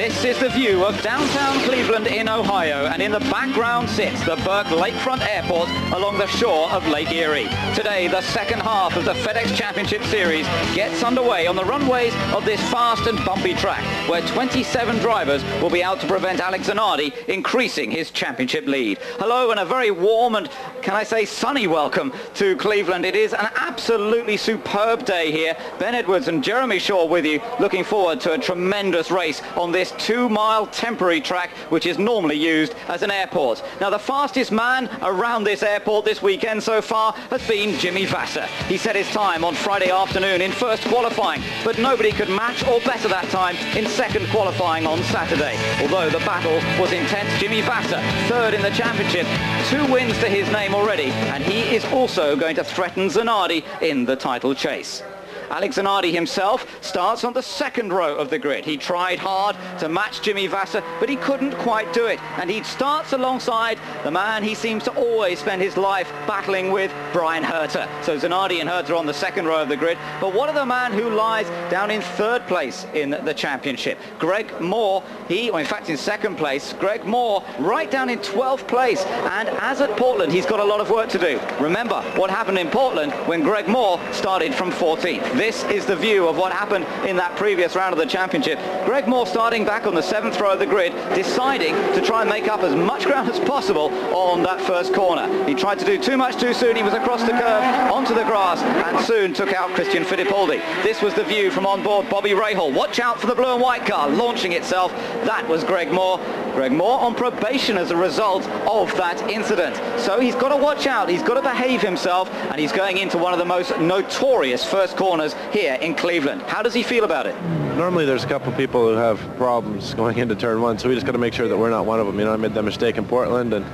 This is the view of downtown Cleveland in Ohio, and in the background sits the Burke Lakefront Airport along the shore of Lake Erie. Today, the second half of the FedEx Championship Series gets underway on the runways of this fast and bumpy track, where 27 drivers will be out to prevent Alex Zanardi increasing his championship lead. Hello, and a very warm and, can I say, sunny welcome to Cleveland. It is an absolutely superb day here. Ben Edwards and Jeremy Shaw with you, looking forward to a tremendous race on this 2-mile temporary track, which is normally used as an airport. Now, the fastest man around this airport this weekend so far has been Jimmy Vasser. He set his time on Friday afternoon in first qualifying, but nobody could match or better that time in second qualifying on Saturday. Although the battle was intense, Jimmy Vasser, third in the championship, 2 wins to his name already, and he is also going to threaten Zanardi in the title chase. Alex Zanardi himself starts on the second row of the grid. He tried hard to match Jimmy Vasser, but he couldn't quite do it. And he starts alongside the man he seems to always spend his life battling with, Brian Herter. So Zanardi and Herter on the second row of the grid. But what of the man who lies down in third place in the championship? Greg Moore, in fact in second place. Greg Moore right down in 12th place. And as at Portland, he's got a lot of work to do. Remember what happened in Portland when Greg Moore started from 14th. This is the view of what happened in that previous round of the championship. Greg Moore starting back on the 7th row of the grid, deciding to try and make up as much ground as possible on that first corner. He tried to do too much too soon. He was across the curve, onto the grass, and soon took out Christian Fittipaldi. This was the view from on board Bobby Rahal. Watch out for the blue and white car launching itself. That was Greg Moore. Greg Moore on probation as a result of that incident. So he's got to watch out. He's got to behave himself, and he's going into one of the most notorious first corners here in Cleveland. How does he feel about it? Normally there's a couple of people who have problems going into turn 1, so we just got to make sure that we're not one of them. You know, I made that mistake in Portland and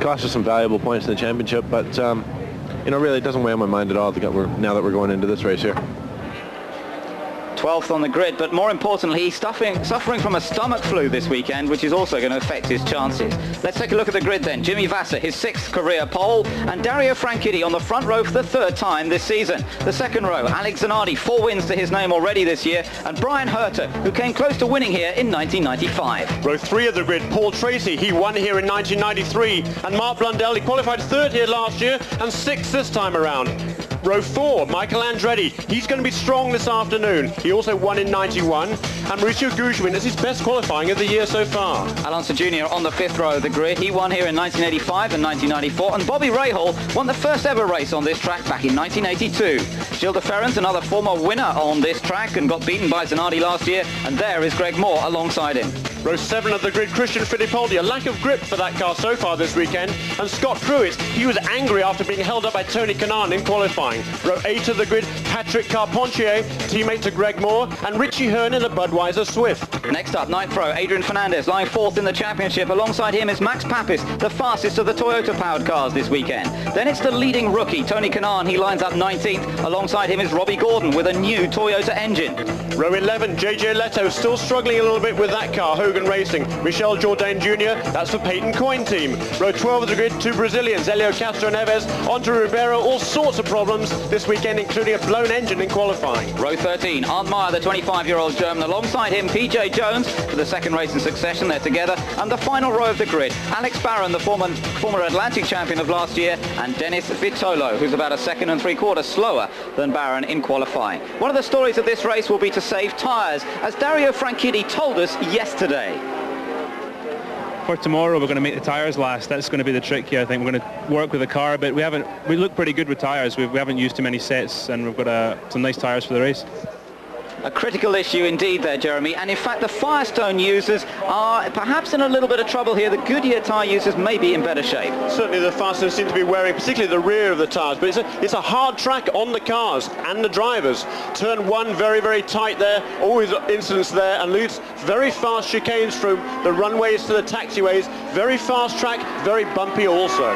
cost us some valuable points in the championship, but you know, really it doesn't weigh on my mind at all now that we're going into this race here. 12th on the grid, but more importantly, he's suffering from a stomach flu this weekend, which is also going to affect his chances. Let's take a look at the grid then. Jimmy Vasser, his 6th career pole, and Dario Franchitti on the front row for the 3rd time this season. The second row, Alex Zanardi, 4 wins to his name already this year, and Brian Herter, who came close to winning here in 1995. Row 3 of the grid, Paul Tracy, he won here in 1993, and Mark Blundell, he qualified 3rd here last year and 6th this time around. Row 4, Michael Andretti, he's going to be strong this afternoon. He also won in 91, and Mauricio Gujwin is his best qualifying of the year so far. Alonso Jr. on the 5th row of the grid. He won here in 1985 and 1994, and Bobby Rahal won the first ever race on this track back in 1982. Gilles de Ferrand, another former winner on this track, and got beaten by Zanardi last year, and there is Greg Moore alongside him. Row 7 of the grid, Christian Fittipaldi, a lack of grip for that car so far this weekend, and Scott Pruitt, he was angry after being held up by Tony Kanaan in qualifying. Row 8 of the grid, Patrick Carpentier, teammate to Greg Moore, and Richie Hearn in a Budweiser Swift. Next up, 9th row, Adrian Fernandez, lying 4th in the championship. Alongside him is Max Papis, the fastest of the Toyota-powered cars this weekend. Then it's the leading rookie, Tony Kanaan. He lines up 19th. Alongside him is Robbie Gordon with a new Toyota engine. Row 11, JJ Leto, still struggling a little bit with that car, Hogan Racing. Michel Jourdain Jr., that's for Peyton Coyne team. Row 12 of the grid, 2 Brazilians, Helio Castro Neves, onto Ribeiro, all sorts of problems this weekend, including a blown engine in qualifying. Row 13, Arndt Meyer, the 25-year-old German. Alongside him, PJ Jones for the second race in succession. They're together. And the final row of the grid, Alex Barron, the former Atlantic champion of last year, and Dennis Vitolo, who's about a 2 3/4 slower than Barron in qualifying. One of the stories of this race will be to save tyres, as Dario Franchitti told us yesterday. For tomorrow, we're going to make the tyres last. That's going to be the trick here. I think we're going to work with the car, but we look pretty good with tyres. We haven't used too many sets, and we've got some nice tyres for the race. A critical issue indeed there, Jeremy, and in fact the Firestone users are perhaps in a little bit of trouble here. The Goodyear tyre users may be in better shape. Certainly the Firestone seem to be wearing particularly the rear of the tyres, but it's a hard track on the cars and the drivers. Turn 1 very, very tight there, always incidents there, and leads very fast chicanes from the runways to the taxiways. Very fast track, very bumpy also.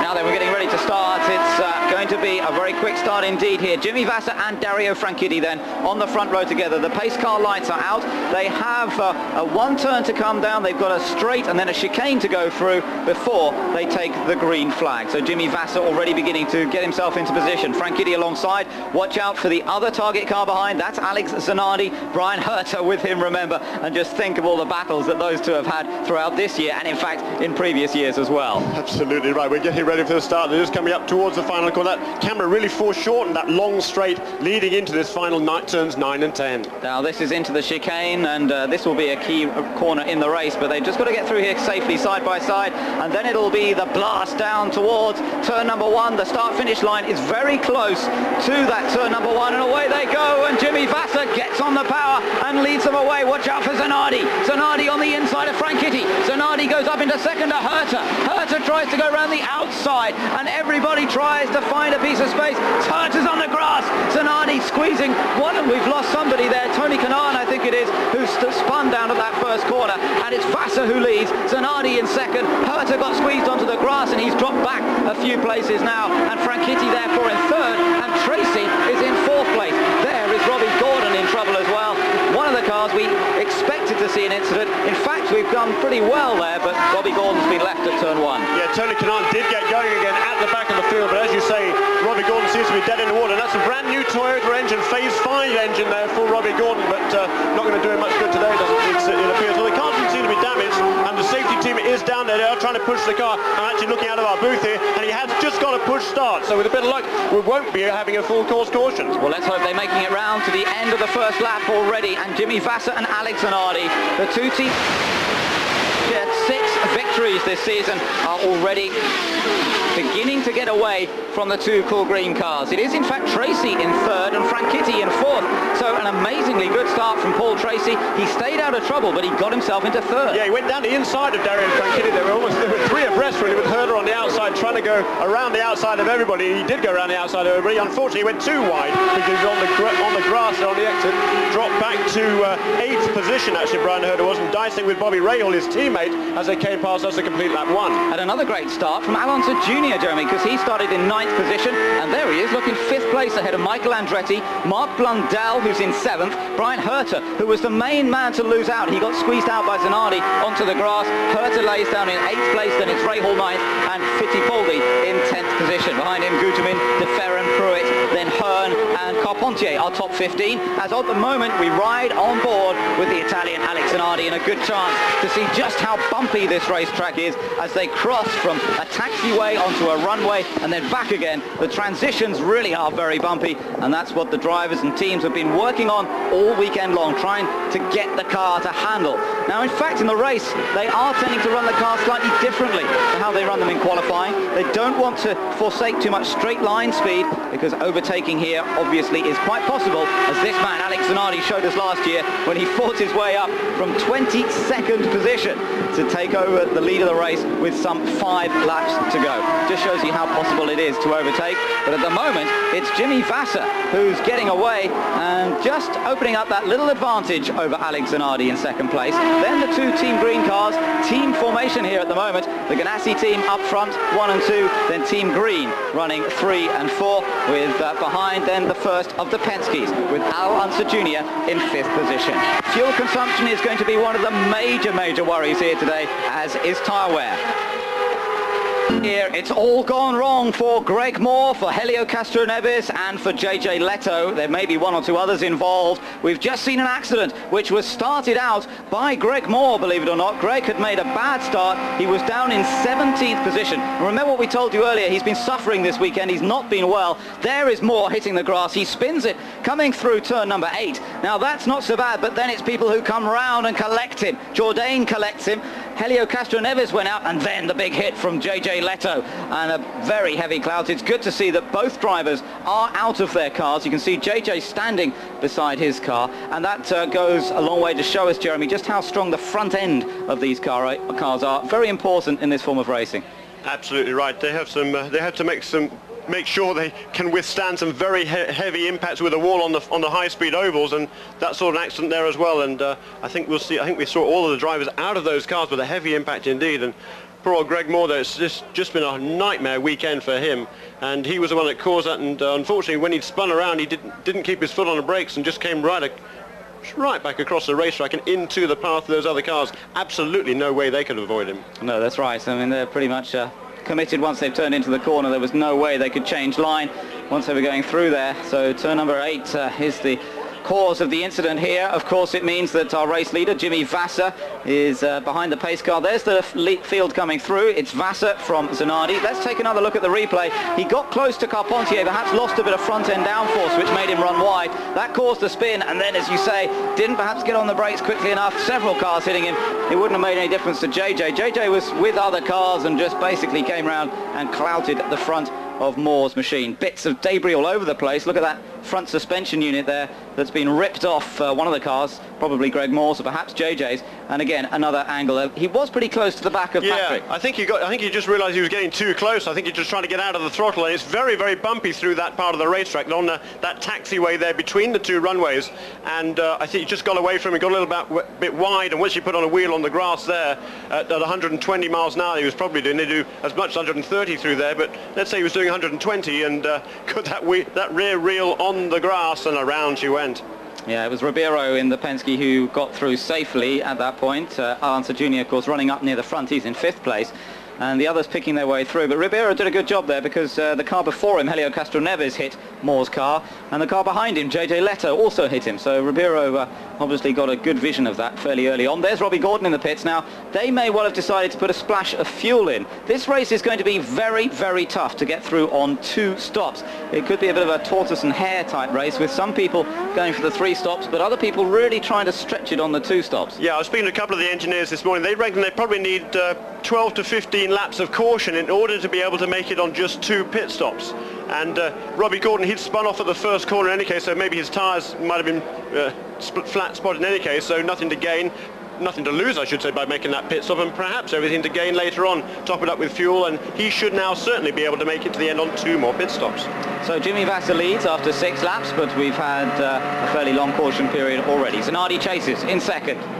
Now then, we're getting ready to start. It's going to be a very quick start indeed here. Jimmy Vasser and Dario Franchitti then on the front row together. The pace car lights are out. They have a one turn to come down. They've got a straight and then a chicane to go through before they take the green flag. So Jimmy Vasser already beginning to get himself into position. Franchitti alongside. Watch out for the other target car behind. That's Alex Zanardi. Brian Herter with him, remember. And just think of all the battles that those two have had throughout this year and in fact in previous years as well. Absolutely right. We're getting ready for the start. They're just coming up towards the final corner. That camera really foreshortened that long straight leading into this final turns 9 and 10. Now this is into the chicane, and this will be a key corner in the race, but they've just got to get through here safely side by side, and then it'll be the blast down towards turn number 1. The start-finish line is very close to that turn number 1, and away they go, and Jimmy Vasser gets on the power and leads them away. Watch out for Zanardi. Zanardi on the inside of Franchitti. Zanardi goes up into second to Herter. Herter tries to go around the outside, and everybody tries to find a piece of space. Herter's on the grass. Zanardi squeezing one, and we've lost somebody there. Tony Kanaan, I think it is, who's spun down at that first corner, and it's Vasser who leads. Zanardi in second. Herter got squeezed onto the grass, and he's dropped back a few places now, and Franchitti therefore in third, and Tracy is in fourth place. There is Robbie Gordon in trouble as well. One of the cars we expected to see an incident. In fact, we've done pretty well there, but Robbie Gordon's been left at turn 1. Yeah, Tony Kanaan did get going again at the back of the field, but as you say, Robbie Gordon seems to be dead in the water. That's a brand new Toyota engine, phase 5 engine there for Robbie Gordon, but not going to do him much good today, doesn't it appears. Well, the car doesn't seem to be damaged, and the safety team is down there. They are trying to push the car. I'm actually looking out of our booth here, and he has just got a push start, so with a bit of luck, we won't be having a full course caution. Well, let's hope they're making it round to the end of the first lap already, and Jimmy Vasser and Alex Zanardi, the two teams had 6 victories this season, are already beginning to get away from the two cool green cars. It is in fact Tracy in third and Franchitti in fourth, so an amazingly good start from Paul Tracy. He stayed out of trouble, but he got himself into third. Yeah, he went down the inside of Dario Franchitti. They were 3 abreast really, with Herter on the outside trying to go around the outside of everybody. He did go around the outside of everybody. Unfortunately, he went too wide because he was on the grass there on the exit. Dropped back to 8th position actually, Brian Herter was, and dicing with Bobby Rahal, his teammate, as they came past us to complete lap 1. And another great start from Alonso Jr., Jeremy, because he started in 9th position, and there he is looking 5th place ahead of Michael Andretti, Mark Blundell, who's in 7th, Brian Herter, who was the main man to lose out. He got squeezed out by Zanardi onto the grass. Herter lays down in 8th place, then it's Rahal 9th, and Fittipaldi in 10th position. Behind him, Guterman, De Ferran, Pruitt, then Hearn and Carpentier are top 15, as at the moment we ride on board with the Italian Alex Zanardi, and a good chance to see just how bumpy this racetrack is as they cross from a taxiway onto a runway and then back again. The transitions really are very bumpy, and that's what the drivers and teams have been working on all weekend long, trying to get the car to handle. Now, in fact, in the race, they are tending to run the car slightly differently to how they run them in qualifying. They don't want to forsake too much straight line speed, because overtaking here obviously is quite possible, as this man, Alex Zanardi, showed us last year when he fought his way up from 22nd position to take over the lead of the race with some 5 laps to go. Just shows you how possible it is to overtake. But at the moment, it's Jimmy Vasser who's getting away and just opening up that little advantage over Alex Zanardi in 2nd place. Then the 2 Team Green cars, team formation here at the moment. The Ganassi team up front, 1 and 2, then Team Green running 3 and 4, with behind then the first of the Penske's, with Al Unser Jr. in 5th position. Fuel consumption is going to be one of the major worries here today, as is tyre wear. Here, it's all gone wrong for Greg Moore, for Helio Castroneves and for JJ Leto. There may be 1 or 2 others involved. We've just seen an accident which was started out by Greg Moore, believe it or not. Greg had made a bad start. He was down in 17th position. And remember what we told you earlier, he's been suffering this weekend. He's not been well. There is Moore hitting the grass. He spins it coming through turn number 8. Now that's not so bad, but then it's people who come round and collect him. Jourdain collects him. Helio Castroneves went out, and then the big hit from JJ Leto and a very heavy cloud. It's good to see that both drivers are out of their cars. You can see JJ standing beside his car, and that goes a long way to show us, Jeremy, just how strong the front end of these cars are. Very important in this form of racing. Absolutely right. They have some. They have to make sure they can withstand some very heavy impacts with the wall on the high-speed ovals, and that sort of an accident there as well. And I think we'll see. I think we saw all of the drivers out of those cars with a heavy impact indeed. And Poor old Greg Moore, though, it's just been a nightmare weekend for him, and he was the one that caused that, and unfortunately when he spun around he didn't keep his foot on the brakes and just came right back across the racetrack and into the path of those other cars. Absolutely no way they could avoid him. No, that's right. I mean, they're pretty much committed once they've turned into the corner. There was no way they could change line once they were going through there. So turn number 8 is the cause of the incident here. Of course, it means that our race leader, Jimmy Vasser, is behind the pace car. There's the field coming through. It's Vasser from Zanardi. Let's take another look at the replay. He got close to Carpentier, perhaps lost a bit of front-end downforce, which made him run wide. That caused the spin, and then, as you say, didn't perhaps get on the brakes quickly enough. Several cars hitting him. It wouldn't have made any difference to JJ. JJ was with other cars and just basically came round and clouted the front of Moore's machine. Bits of debris all over the place. Look at that front suspension unit there that's been ripped off one of the cars, probably Greg Moore's or perhaps JJ's, and again another angle. He was pretty close to the back of Patrick. I think he just realised he was getting too close. I think he just trying to get out of the throttle, and it's very, very bumpy through that part of the racetrack on that taxiway there between the two runways, and I think he just got away from it, got a little bit wide, and once he put on a wheel on the grass there at 120 miles an hour, he was probably doing, they do as much as 130 through there, but let's say he was doing 120 and got that rear wheel on the grass, and around she went. Yeah, it was Ribeiro in the Penske who got through safely at that point. Alonso Jr., of course, running up near the front. He's in 5th place. And the others picking their way through. But Ribeiro did a good job there because the car before him, Helio Castroneves, hit Moore's car, and the car behind him, JJ Leto, also hit him. So Ribeiro obviously got a good vision of that fairly early on. There's Robbie Gordon in the pits now. They may well have decided to put a splash of fuel in. This race is going to be very, very tough to get through on 2 stops. It could be a bit of a tortoise and hare type race with some people going for the 3 stops, but other people really trying to stretch it on the 2 stops. Yeah, I was speaking to a couple of the engineers this morning. They reckon they probably need 12 to 15 laps of caution in order to be able to make it on just 2 pit stops. And Robbie Gordon, he'd spun off at the first corner in any case, so maybe his tyres might have been flat spot in any case, so nothing to gain, nothing to lose, I should say, by making that pit stop, and perhaps everything to gain later on. Top it up with fuel, and he should now certainly be able to make it to the end on 2 more pit stops. So Jimmy Vasser leads after 6 laps, but we've had a fairly long caution period already. Zanardi chases in 2nd.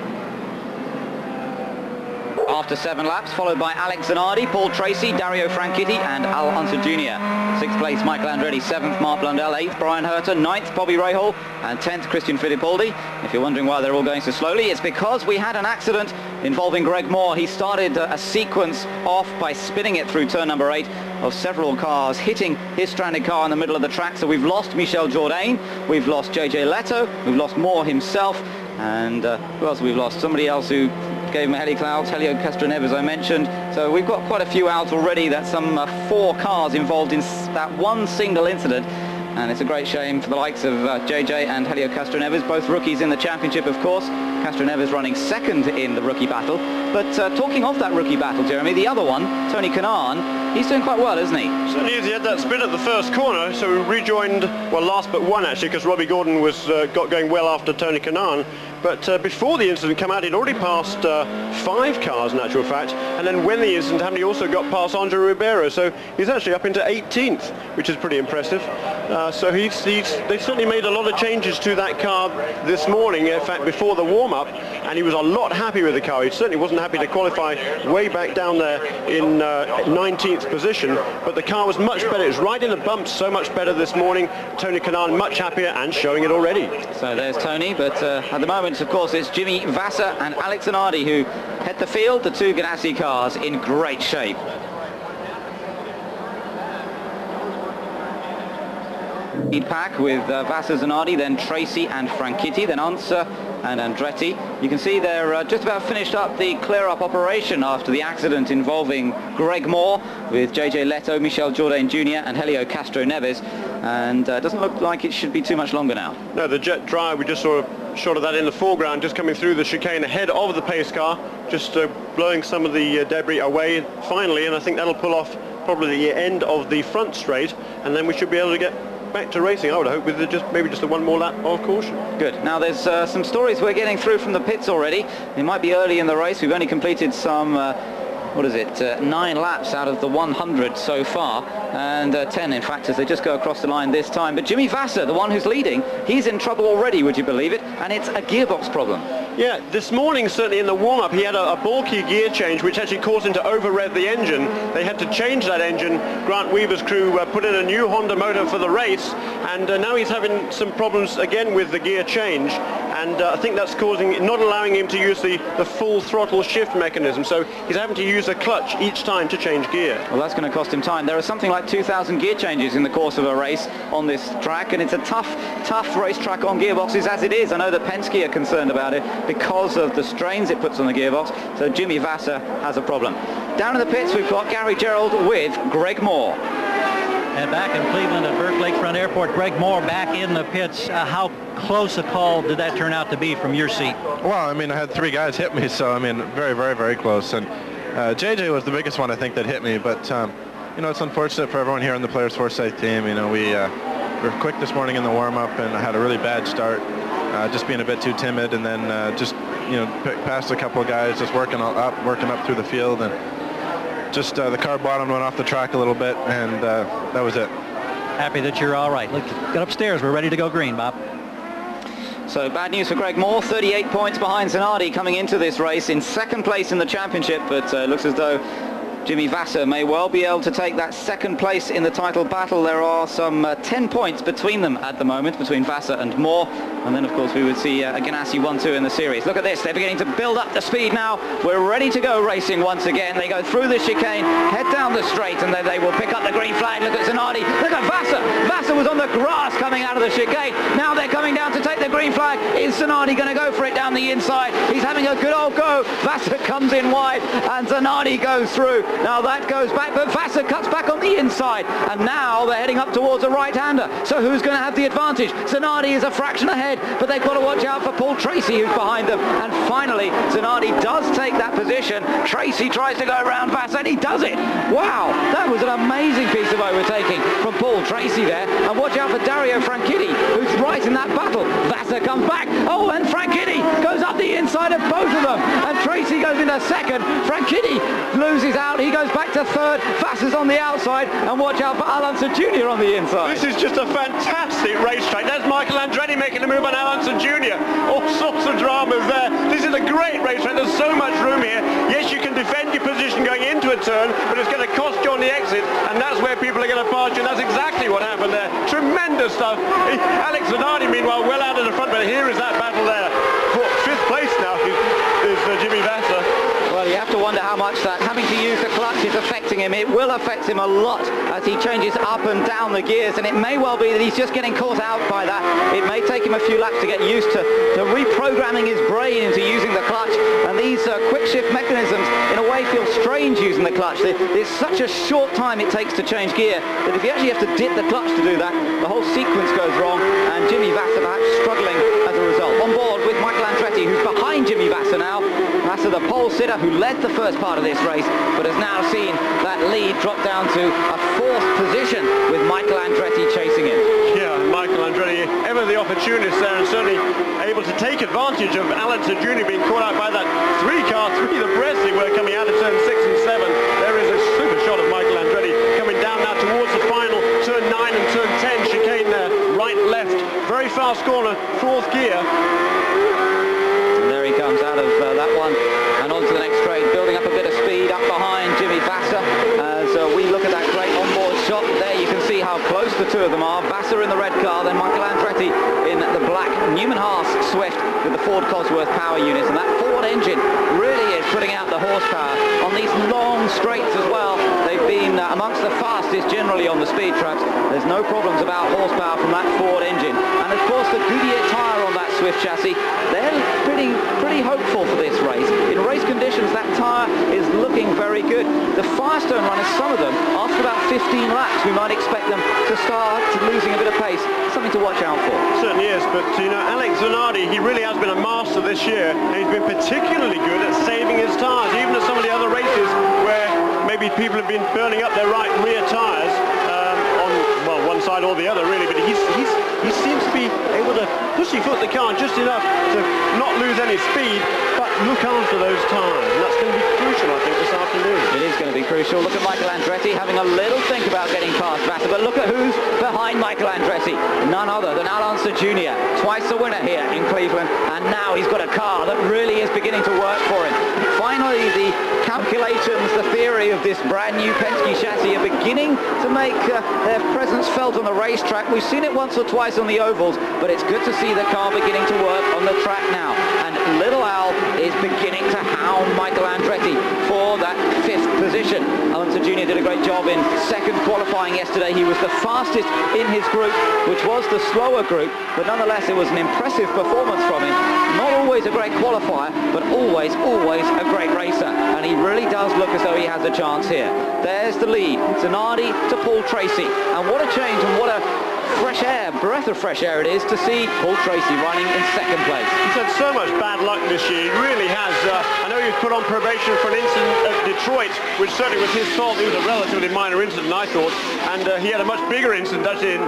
After 7 laps, followed by Alex Zanardi, Paul Tracy, Dario Franchitti and Al Unser Jr. 6th place, Michael Andretti. 7th, Mark Blundell. 8th, Brian Herter. 9th, Bobby Rahal. And 10th, Christian Fittipaldi. If you're wondering why they're all going so slowly, it's because we had an accident involving Greg Moore. He started a sequence off by spinning it through turn number 8 of several cars, hitting his stranded car in the middle of the track. So we've lost Michel Jourdain, we've lost JJ Leto, we've lost Moore himself, and who else have we lost? Somebody else who gave him a heli cloud, Helio Castroneves, I mentioned. So we've got quite a few out already. That's some 4 cars involved in that one single incident. And it's a great shame for the likes of JJ and Helio Castroneves, both rookies in the championship, of course. Castroneves running 2nd in the rookie battle. But talking of that rookie battle, Jeremy, the other one, Tony Kanaan, he's doing quite well, isn't he? Certainly is. He had that spin at the first corner, so we rejoined, well, last but one actually, because Robbie Gordon was got going well after Tony Kanaan. But before the incident came out, he'd already passed 5 cars, in actual fact. And then when the incident happened, he also got past Andre Ribeiro. So he's actually up into 18th, which is pretty impressive. So they certainly made a lot of changes to that car this morning, in fact, before the warm-up. And he was a lot happy with the car. He certainly wasn't happy to qualify way back down there in 19th position. But the car was much better. It was right in the bumps, so much better this morning. Tony Kanaan much happier and showing it already. So there's Tony, but at the moment, of course, it's Jimmy Vasser and Alex Zanardi who head the field. The 2 Ganassi cars in great shape. Lead pack with Vasser, Zanardi, then Tracy and Franchitti, then Unser and Andretti. You can see they're just about finished up the clear-up operation after the accident involving Greg Moore with JJ Leto, Michel Jourdain Jr. and Helio Castroneves. And it doesn't look like it should be too much longer now. No, the jet drive, we just saw a shot of that in the foreground, just coming through the chicane ahead of the pace car, just blowing some of the debris away finally, and I think that'll pull off probably the end of the front straight, and then we should be able to get back to racing, I would hope, with maybe just a 1 more lap of caution. Good. Now there's some stories we're getting through from the pits already. It might be early in the race. We've only completed some what is it, 9 laps out of the 100 so far, and 10 in fact as they just go across the line this time. But Jimmy Vasser, the one who's leading, he's in trouble already, would you believe it? And it's a gearbox problem. Yeah, this morning certainly in the warm-up he had a bulky gear change which actually caused him to over-rev the engine. They had to change that engine. Grant Weaver's crew put in a new Honda motor for the race, and now he's having some problems again with the gear change, and I think that's not allowing him to use the full throttle shift mechanism, so he's having to use a clutch each time to change gear. Well, that's going to cost him time. There are something like 2,000 gear changes in the course of a race on this track, and it's a tough racetrack on gearboxes as it is. I know that Penske are concerned about it because of the strains it puts on the gearbox, so Jimmy Vasser has a problem. Down in the pits we've got Gary Gerald with Greg Moore. And back in Cleveland at Burke Lakefront Airport, Greg Moore back in the pits. How close a call did that turn out to be from your seat? Well, I mean, I had 3 guys hit me, so I mean, very, very, very close. And JJ was the biggest one, I think, that hit me. But, you know, it's unfortunate for everyone here on the Players Foresight team. You know, we were quick this morning in the warm-up, and I had a really bad start, just being a bit too timid, and then just, you know, past a couple of guys, just working up through the field, and just the car bottom went off the track a little bit, and that was it. Happy that you're all right. Look, get upstairs. We're ready to go green, Bob. So bad news for Greg Moore, 38 points behind Zanardi coming into this race, in second place in the championship, but looks as though Jimmy Vasser may well be able to take that second place in the title battle. There are some 10 points between them at the moment, between Vasser and Moore. And then, of course, we would see a Ganassi 1-2 in the series. Look at this. They're beginning to build up the speed now. We're ready to go racing once again. They go through the chicane, head down the straight, and then they will pick up the green flag. Look at Zanardi. Look at Vasser. Vasser was on the grass coming out of the chicane. Now they're coming down to take the green flag. Is Zanardi going to go for it down the inside? He's having a good old go. Vasser comes in wide, and Zanardi goes through. Now that goes back, but Vasser cuts back on the inside, and now they're heading up towards a right-hander. So who's going to have the advantage? Zanardi is a fraction ahead, but they've got to watch out for Paul Tracy, who's behind them. And finally, Zanardi does take that position. Tracy tries to go around Vasser, and he does it. Wow, that was an amazing piece of overtaking from Paul Tracy there. And watch out for Dario Franchitti, who's right in that battle. Vasser comes back. Oh, and Franchitti goes up the inside of both of them. And Tracy goes into second. Franchitti loses out. He goes back to third. Vasser's on the outside. And watch out for Alonso Jr. on the inside. This is just a fantastic racetrack. There's Michael Andretti making a move on Alonso Jr. All sorts of dramas there. This is a great racetrack. There's so much room here. Yes, you can defend your position going into a turn, but it's going to cost you on the exit, and that's where people are going to pass you, and that's exactly what happened there. Tremendous stuff. Alex Zanardi, meanwhile, well out of the front, but here is that battle there. For 5th place now is Jimmy Vasser. Well, you have to wonder how much that having to use the clutch is affecting him. It will affect him a lot as he changes up and down the gears, and it may well be that he's just getting caught out by that. It may take him a few laps to get used to reprogramming his brain into using the clutch, and these quick shift mechanisms in a way feel strange using the clutch. There's such a short time it takes to change gear that if you actually have to dip the clutch to do that, the whole sequence goes wrong, and Jimmy Vasser perhaps struggling as a result. On board with Michael Andretti, who's behind Jimmy Vasser now. Vasser, the pole sitter who led the first part of this race, but has now seen that lead drop down to a 4th position with Michael Andretti chasing him. Yeah, Michael Andretti, ever the opportunist there, and certainly able to take advantage of Alonso Jr. being caught out by that 3-car, the Bresley were coming out of turn 6 and 7. There is a super shot of Michael Andretti coming down now towards the final, turn 9 and turn 10, chicane there, right, left, very fast corner, 4th gear. And there he comes out of that one and onto the next straight, building up a bit of speed up behind Jimmy Vasser. As we look at that great onboard shot there, you can see how close the two of them are. Vasser in the red car, then Michael Andretti in the black Newman Haas Swift with the Ford Cosworth power units, and that Ford engine really is putting out the horsepower on these long straights as well. They've been amongst the fastest generally on the speed tracks. There's no problems about horsepower from that Ford engine, and of course the Goodyear tyre on that Swift chassis, they're pretty hopeful for this race. In race conditions, that tyre is looking very good. The Firestone runners, some of them, after about 15 laps, we might expect them to start losing a bit of pace. Something to watch out for. Certainly is, but you know, Alex Zanardi, he really has been a master this year, and he's been particularly good at saving his tyres, even at some of the other races where maybe people have been burning up their right rear tyres on, well, one side or the other really, but he seems to be able to pussyfoot the car just enough to not lose any speed, but look after those tyres, and that's going to be crucial, I think, this afternoon. It is going to be crucial. Look at Michael Andretti having a little think about getting past Vassar, but look at who's behind Michael Andretti. None other than Alonso Jr., twice the winner here in Cleveland, and now he's got a car that really is beginning to work for him. Finally, the calculations, the theory of this brand new Penske chassis are beginning to make their presence felt on the racetrack. We've seen it once or twice on the ovals, but it's good to see the car beginning to work on the track now. And Little Al is beginning to hound Michael Andretti for that 5th position. Alonso Jr. did a great job in second qualifying yesterday. He was the fastest in his group, which was the slower group, but nonetheless it was an impressive performance from him. Not always a great qualifier, but always a great racer. And he really does look as though he has a chance here. There's the lead, Zanardi to Paul Tracy. And what a change and what a fresh air, breath of fresh air it is to see Paul Tracy running in second place. He's had so much bad luck this year, he really has. I know he was put on probation for an incident at Detroit, which certainly was his fault. It was a relatively minor incident, I thought, and he had a much bigger incident actually in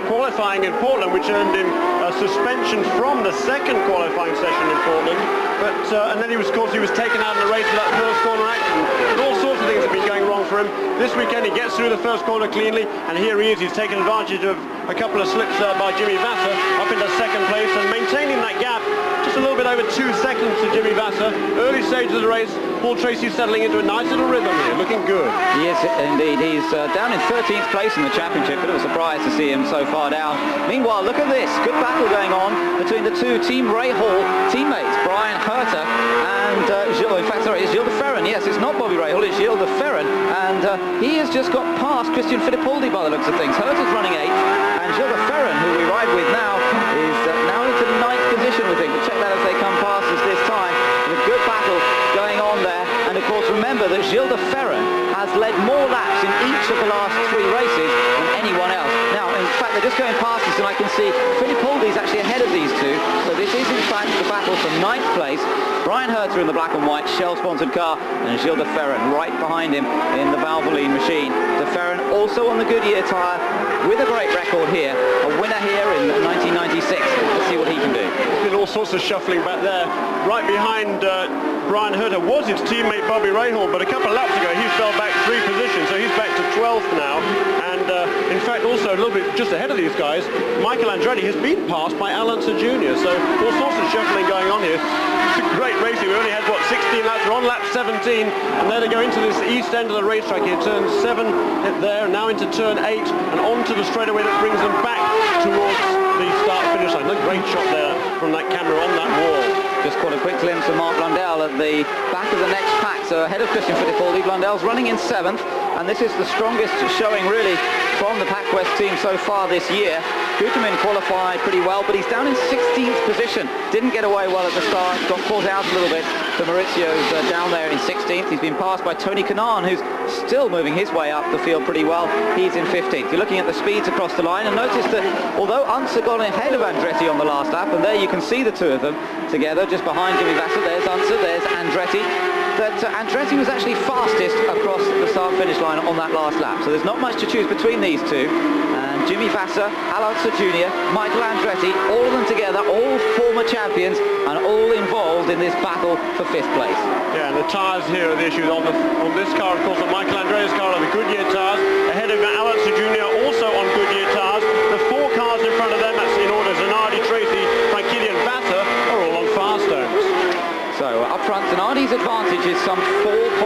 qualifying in Portland, which earned him a suspension from the second qualifying session in Portland. But and then he was, of course, he was taken out in the race for that first corner accident. But all sorts of things have been going wrong for him. This weekend he gets through the first corner cleanly, and here he is. He's taken advantage of a couple of slips by Jimmy Vassar up into second place and maintaining that gap just a little bit over 2 seconds to Jimmy Vassar. Early stages of the race, Paul Tracy settling into a nice little rhythm here, looking good. Yes, indeed. He's down in 13th place in the championship. Bit of a surprise to see him so far down. Meanwhile, look at this. Good battle going on between the two Team Ray Hall teammates, Brian Herter and Gilles. In fact, sorry, it's Gilles de Ferran. Yes, it's not Bobby Ray Hall, it's Gilles de Ferran. And he has just got past Christian Fittipaldi by the looks of things. Herter's running 8th, and Gilles de Ferran, who we ride with now, is now into the 9th position, we think. We'll check that as they come past us this time. A good battle going on there. And of course, remember that Gilles de Ferran has led more laps in each of the last 3 races than anyone else. Now, in fact, they're just going past us, and I can see Fittipaldi is actually ahead of these two. So this is, in fact, the battle for 9th place. Brian Herter in the black and white Shell-sponsored car, and Gilles de Ferran right behind him in the Valvoline machine. De Ferran also on the Goodyear tyre with a great record here. A winner here in 1996. Let's see what he can do. There's been all sorts of shuffling back there. Right behind Brian Herter was his teammate Bobby Rahal, but a couple of laps ago he fell back 3 positions, so he's back to 12th now. And in fact, also a little bit just ahead of these guys, Michael Andretti has been passed by Alonso Jr. So all sorts of shuffling going on here. It's a great racing. We only had, what, 16 laps. We're on lap 17, and there they go into this east end of the racetrack here. Turn 7 there, now into turn 8, and onto the straightaway that brings them back towards the start-finish line. Look, great shot there from that camera on that wall. Just caught a quick glimpse of Mark Blundell at the back of the next pack, so ahead of Christian Fittipaldi. Blundell's running in 7th, and this is the strongest showing really from the PacWest team so far this year. Guterman qualified pretty well, but he's down in 16th position. Didn't get away well at the start, got caught out a little bit. So Maurizio's down there in 16th. He's been passed by Tony Kanaan, who's still moving his way up the field pretty well. He's in 15th. You're looking at the speeds across the line, and notice that although Unser got ahead of Andretti on the last lap, and there you can see the two of them together, just behind Jimmy Vassar. There's Unser, there's Andretti. That Andretti was actually fastest across the start-finish line on that last lap. So there's not much to choose between these two. And Jimmy Vassar, Alonso Jr., Michael Andretti, all of them together, all former champions, and all involved in this battle for 5th place. Yeah, and the tyres here are the issue on this car, of course, on Michael Andretti's car are the Goodyear tyres. Ahead of Alonso Jr., also on Goodyear tyres. The 4 cars in front of them, that's in order, Zanardi, Tracy, Franchitti and Vassar, are all on Firestones. So up front, Zanardi's advantage is some 4.0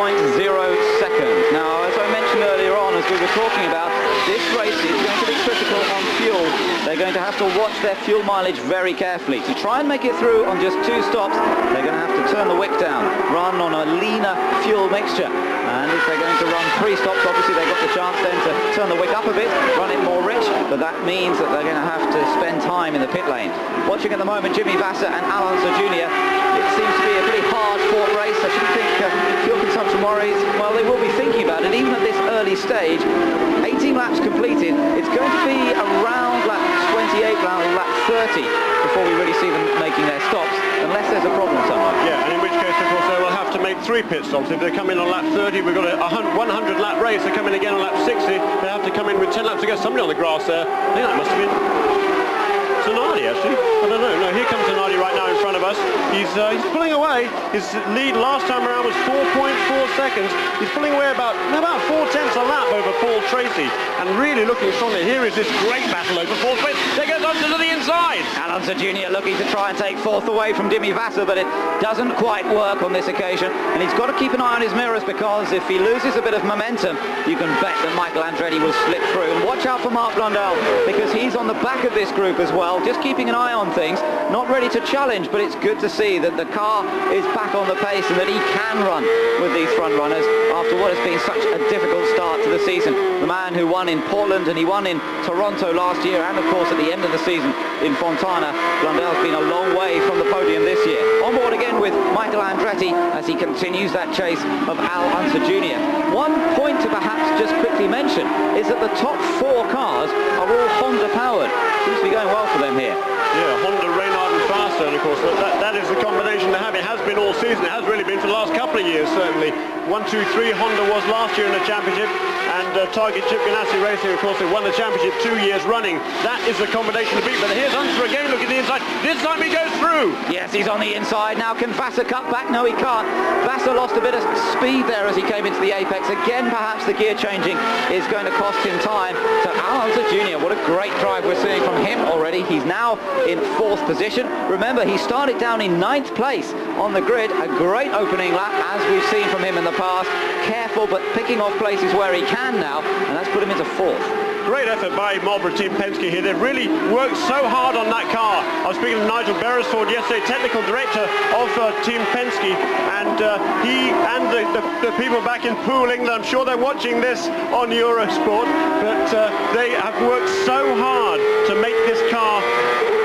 seconds. Now, as I mentioned earlier on, as we were talking about, this race is going to be critical on fuel. They're going to have to watch their fuel mileage very carefully. To try and make it through on just 2 stops, they're going to have to turn the wick down, run on a leaner fuel mixture. And if they're going to run 3 stops, obviously they've got the chance then to turn the wick up a bit, run it more rich, but that means that they're going to have to spend time in the pit lane. Watching at the moment Jimmy Vassar and Alonso Jr., it seems to be a pretty hard-fought race. I shouldn't think fuel consumption worries. Well, they will be thinking about it, even at this early stage. 18 laps completed. It's going to be around lap 28, around lap 30, before we really see them making their stops, unless there's a problem somewhere. Yeah, and in which case, of course, they will have to make 3 pit stops. If they come in on lap 30, we've got a 100-lap race. They come in again on lap 60. They have to come in with 10 laps to go. Somebody on the grass there. I think that must have been Zanardi, Zanardi, actually. I don't know. No, here comes Zanardi right now in front of us. He's pulling away. His lead last time around was 4.4 seconds. He's pulling away about 4/10 a lap over Paul Tracy, and really looking strongly. Here is this great battle over fourth place. There goes Unser to the inside. Alonso Jr. looking to try and take fourth away from Jimmy Vasser, but it doesn't quite work on this occasion, and he's got to keep an eye on his mirrors, because if he loses a bit of momentum, you can bet that Michael Andretti will slip through. And watch out for Mark Blundell, because he's on the back of this group as well, just keeping an eye on things, not ready to challenge, but it's good to see that the car is back on the pace and that he can run with these front runners after what has been such a difficult start to the season. The man who won in Portland and he won in Toronto last year, and of course at the end of the season in Fontana, Blundell's been a long way from the podium this year. On board again with Michael Andretti as he continues that chase of Al Unser Jr. One point to perhaps just quickly mention is that the top 4 cars are all Honda powered. Seems to be going well for them here. Yeah, Honda, Reynard and Faster, and of course that is the combination to have. It has been all season. It has really been for the last couple of years, certainly. 1, 2, 3 Honda was last year in the championship, and Target Chip Ganassi Racing, of course, they won the championship 2 years running. That is the combination to beat. But here's Unser again, look at the inside. This time he goes through. Yes, he's on the inside now. Can Vasser cut back? No, he can't. Vasser lost a bit of speed there as he came into the apex. Again, perhaps the gear changing is going to cost him time. So Al Unser Jr., what a great drive we're seeing from him already. He's now in 4th position. Remember, he started down in 9th place on the grid. A great opening lap, as we've seen from him in the past. Careful, but picking off places where he can now, and that's put him into 4th. Great effort by Marlboro Team Penske here. They've really worked so hard on that car. I was speaking to Nigel Beresford yesterday, technical director of Team Penske, and he and the people back in Poole, England, I'm sure they're watching this on Eurosport, but they have worked so hard to make this car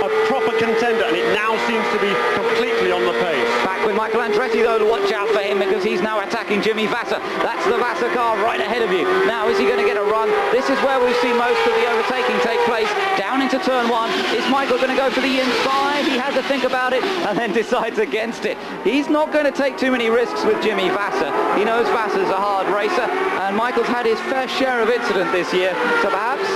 a proper contender, and it now seems to be completely on the pace. Back with Michael Andretti, though, to watch out for him, because he's now attacking Jimmy Vasser. That's the Vasser car right ahead of you. Now, is he going to get a run? This is where we've seen most of the overtaking take place, down into turn 1. Is Michael going to go for the inside? He has to think about it and then decides against it. He's not going to take too many risks with Jimmy Vasser. He knows Vasser's a hard racer, and Michael's had his fair share of incident this year, so perhaps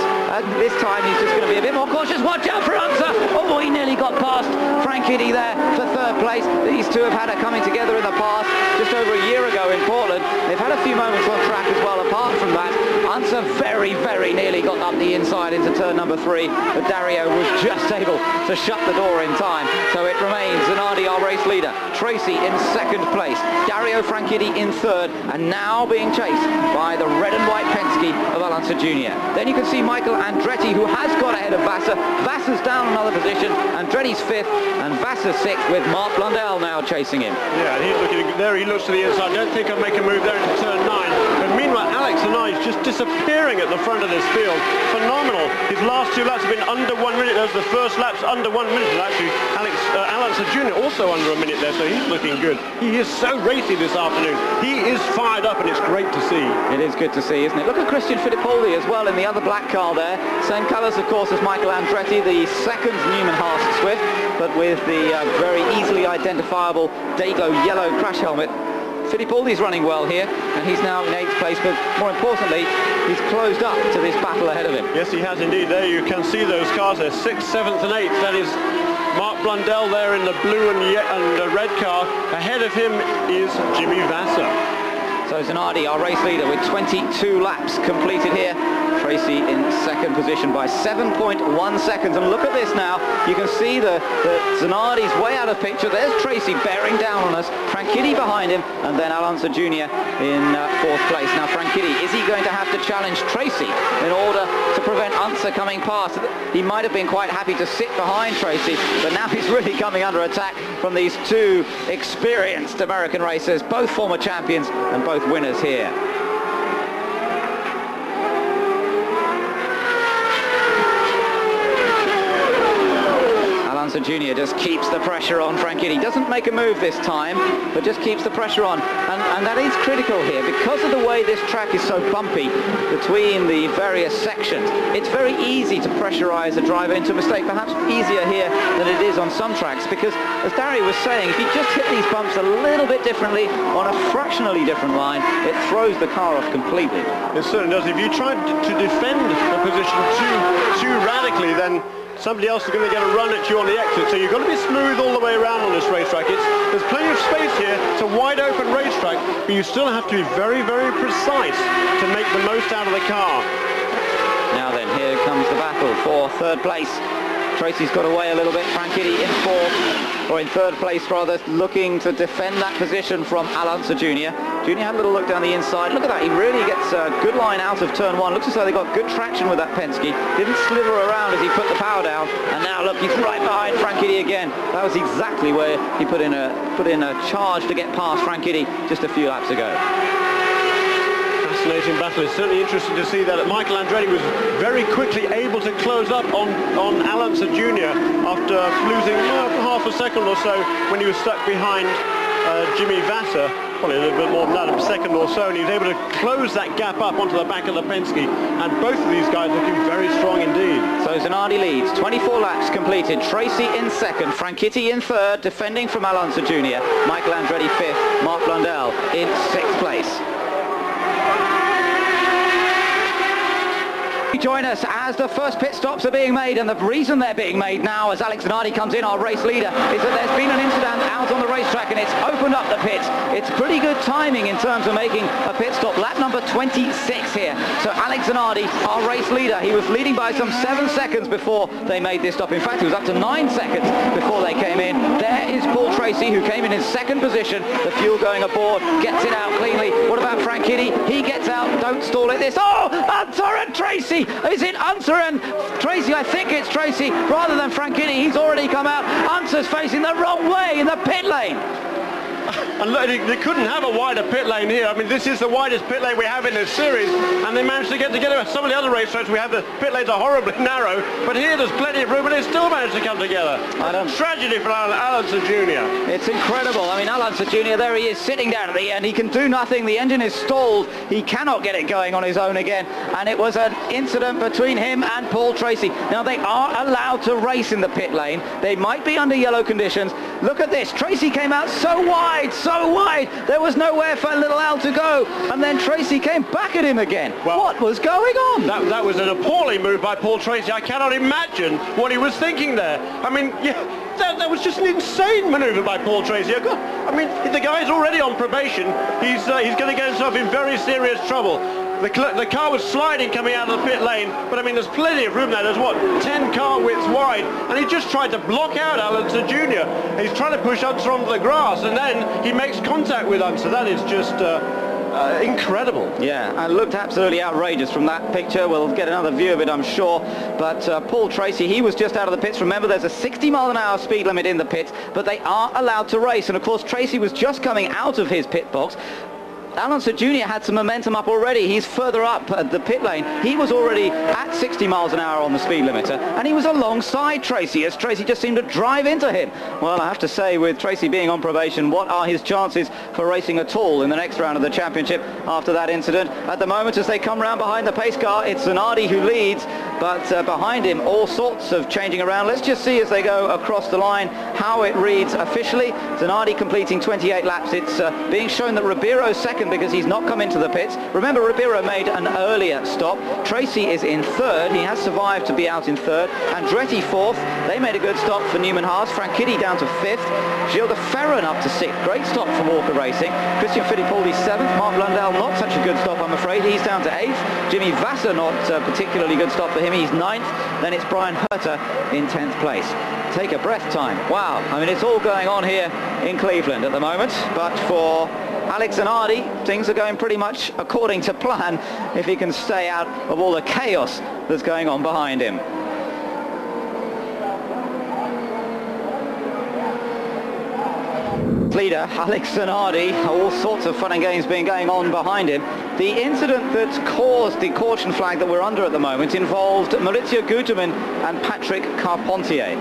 this time he's just going to be a bit more cautious. Watch out for Unser! Oh, he nearly got past Frank Hiddie there for 3rd place. These two have had it coming together in the past, just over a year ago in Portland. They've had a few moments on track as well. Apart from that, Unser very, very nearly got up the inside into turn number 3, but Dario was just able to shut the door in time. So it remains Zanardi, our race leader, Tracy in 2nd place, Dario Franchitti in 3rd, and now being chased by the red and white Penske of Al Unser Jr. Then you can see Michael Andretti, who has got ahead of Vasser. Vasser's down another position, Andretti's 5th, and Vasser's 6th, with Mark Blundell now chasing him. Yeah, he's looking there. He looks to the inside. I don't think I'll make a move there into turn 9. But meanwhile, Alex Zanardi is just disappearing at the front of this field. Phenomenal. His last 2 laps have been under 1 minute. Those are the first laps under 1 minute. And actually, Al Unser Jr. also under a minute there, so he's looking good. He is so racy this afternoon. He is fired up, and it's great to see. It is good to see, isn't it? Look at Christian Fittipaldi as well in the other black car there. Same colours, of course, as Michael Andretti, the 2nd Newman Haas Swift, but with the very easily identifiable Dago yellow crash helmet. Fittipaldi's running well here, and he's now in 8th place, but more importantly, he's closed up to this battle ahead of him. Yes, he has indeed. There you can see those cars there, 6th, 7th and 8th. That is Mark Blundell there in the blue and red car. Ahead of him is Jimmy Vasser. So Zanardi, our race leader, with 22 laps completed here. Tracy in 2nd position by 7.1 seconds. And look at this now. You can see that Zanardi's way out of picture. There's Tracy bearing down on us. Franchitti behind him, and then Al Unser Jr. in 4th place. Now Franchitti, is he going to have to challenge Tracy in order to prevent Unser coming past? He might have been quite happy to sit behind Tracy, but now he's really coming under attack from these 2 experienced American racers, both former champions and both winners here. Jr. just keeps the pressure on Franchitti. Doesn't make a move this time, but just keeps the pressure on. And that is critical here. Because of the way this track is so bumpy between the various sections, it's very easy to pressurize a driver into a mistake. Perhaps easier here than it is on some tracks, because, as Dario was saying, if you just hit these bumps a little bit differently on a fractionally different line, it throws the car off completely. It certainly does. If you try to defend the position too radically, then somebody else is going to get a run at you on the exit. So you've got to be smooth all the way around on this racetrack. There's plenty of space here. It's a wide open racetrack, but you still have to be very, very precise to make the most out of the car. Now then, here comes the battle for third place. Tracy's got away a little bit. Franchitti in fourth, or in third place rather, looking to defend that position from Alonso Jr. Jr. had a little look down the inside. Look at that, he really gets a good line out of turn one. Looks as though they got good traction with that Penske. Didn't slither around as he put the power down. And now look, he's right behind Franchitti again. That was exactly where he put in a charge to get past Franchitti just a few laps ago. Fascinating battle. It's certainly interesting to see that Michael Andretti was very quickly able to close up on Alonso Jr. after losing half a second or so when he was stuck behind Jimmy Vasser. Probably a little bit more than that, a second or so, and he was able to close that gap up onto the back of the Penske, and both of these guys looking very strong indeed. So Zanardi leads, 24 laps completed, Tracy in second, Franchitti in third, defending from Alonso Jr., Michael Andretti fifth, Mark Blundell in sixth place. Join us as the first pit stops are being made, and the reason they're being made now as Alex Zanardi comes in, our race leader, is that there's been an incident out on the racetrack and it's opened up the pits. It's pretty good timing in terms of making a pit stop. Lap number 26 here. So Alex Zanardi, our race leader, he was leading by some 7 seconds before they made this stop. In fact, it was up to 9 seconds before they came in. There is Paul Tracy, who came in second position. The fuel going aboard, gets it out cleanly. What about Franchitti? He gets out, don't stall it. This, oh, Unser and Tracy! Is it Unser and Tracy? I think it's Tracy rather than Franchitti. He's already come out. Unser's facing the wrong way in the pit lane. And look, they couldn't have a wider pit lane here. I mean, this is the widest pit lane we have in this series, and they managed to get together. Some of the other racetracks we have, the pit lanes are horribly narrow, but here there's plenty of room, and they still managed to come together. Tragedy for Alonso Jr. It's incredible. I mean, Alonso Jr., there he is sitting down at the end. He can do nothing. The engine is stalled. He cannot get it going on his own again, and it was an incident between him and Paul Tracy. Now, they are allowed to race in the pit lane. They might be under yellow conditions. Look at this. Tracy came out so wide, so wide. There was nowhere for little Al to go. And then Tracy came back at him again. Well, what was going on? That was an appalling move by Paul Tracy. I cannot imagine what he was thinking there. I mean, yeah, that was just an insane maneuver by Paul Tracy. I mean, the guy's already on probation. He's going to get himself in very serious trouble. The car was sliding coming out of the pit lane, but I mean, there's plenty of room there. There's, what, 10 car widths wide, and he just tried to block out Alonso Jr. He's trying to push Unser onto the grass, and then he makes contact with Unser. That is just incredible. Yeah, and looked absolutely outrageous from that picture. We'll get another view of it, I'm sure. But Paul Tracy, he was just out of the pits. Remember, there's a 60-mile-an-hour speed limit in the pits, but they are allowed to race. And of course, Tracy was just coming out of his pit box. Alonso Jr. had some momentum up already. He's further up at the pit lane. He was already at 60 miles an hour on the speed limiter, and he was alongside Tracy as Tracy just seemed to drive into him. Well, I have to say, with Tracy being on probation, what are his chances for racing at all in the next round of the championship after that incident? At the moment, as they come round behind the pace car, it's Zanardi who leads, but behind him, all sorts of changing around. Let's just see as they go across the line how it reads officially. Zanardi completing 28 laps. It's being shown that Ribeiro's second because he's not come into the pits. Remember, Ribeiro made an earlier stop. Tracy is in third. He has survived to be out in third. Andretti fourth. They made a good stop for Newman Haas. Franchitti down to fifth. Gilles de Ferran up to sixth. Great stop for Walker Racing. Christian Fittipaldi seventh. Mark Blundell not such a good stop, I'm afraid. He's down to eighth. Jimmy Vasser not a particularly good stop for him. He's ninth. Then it's Brian Herter in 10th place. Take a breath time. Wow. I mean, it's all going on here in Cleveland at the moment. But for Alex Zanardi, things are going pretty much according to plan if he can stay out of all the chaos that's going on behind him. Leader Alex Zanardi, all sorts of fun and games being going on behind him. The incident that caused the caution flag that we're under at the moment involved Maurizio Guterman and Patrick Carpentier.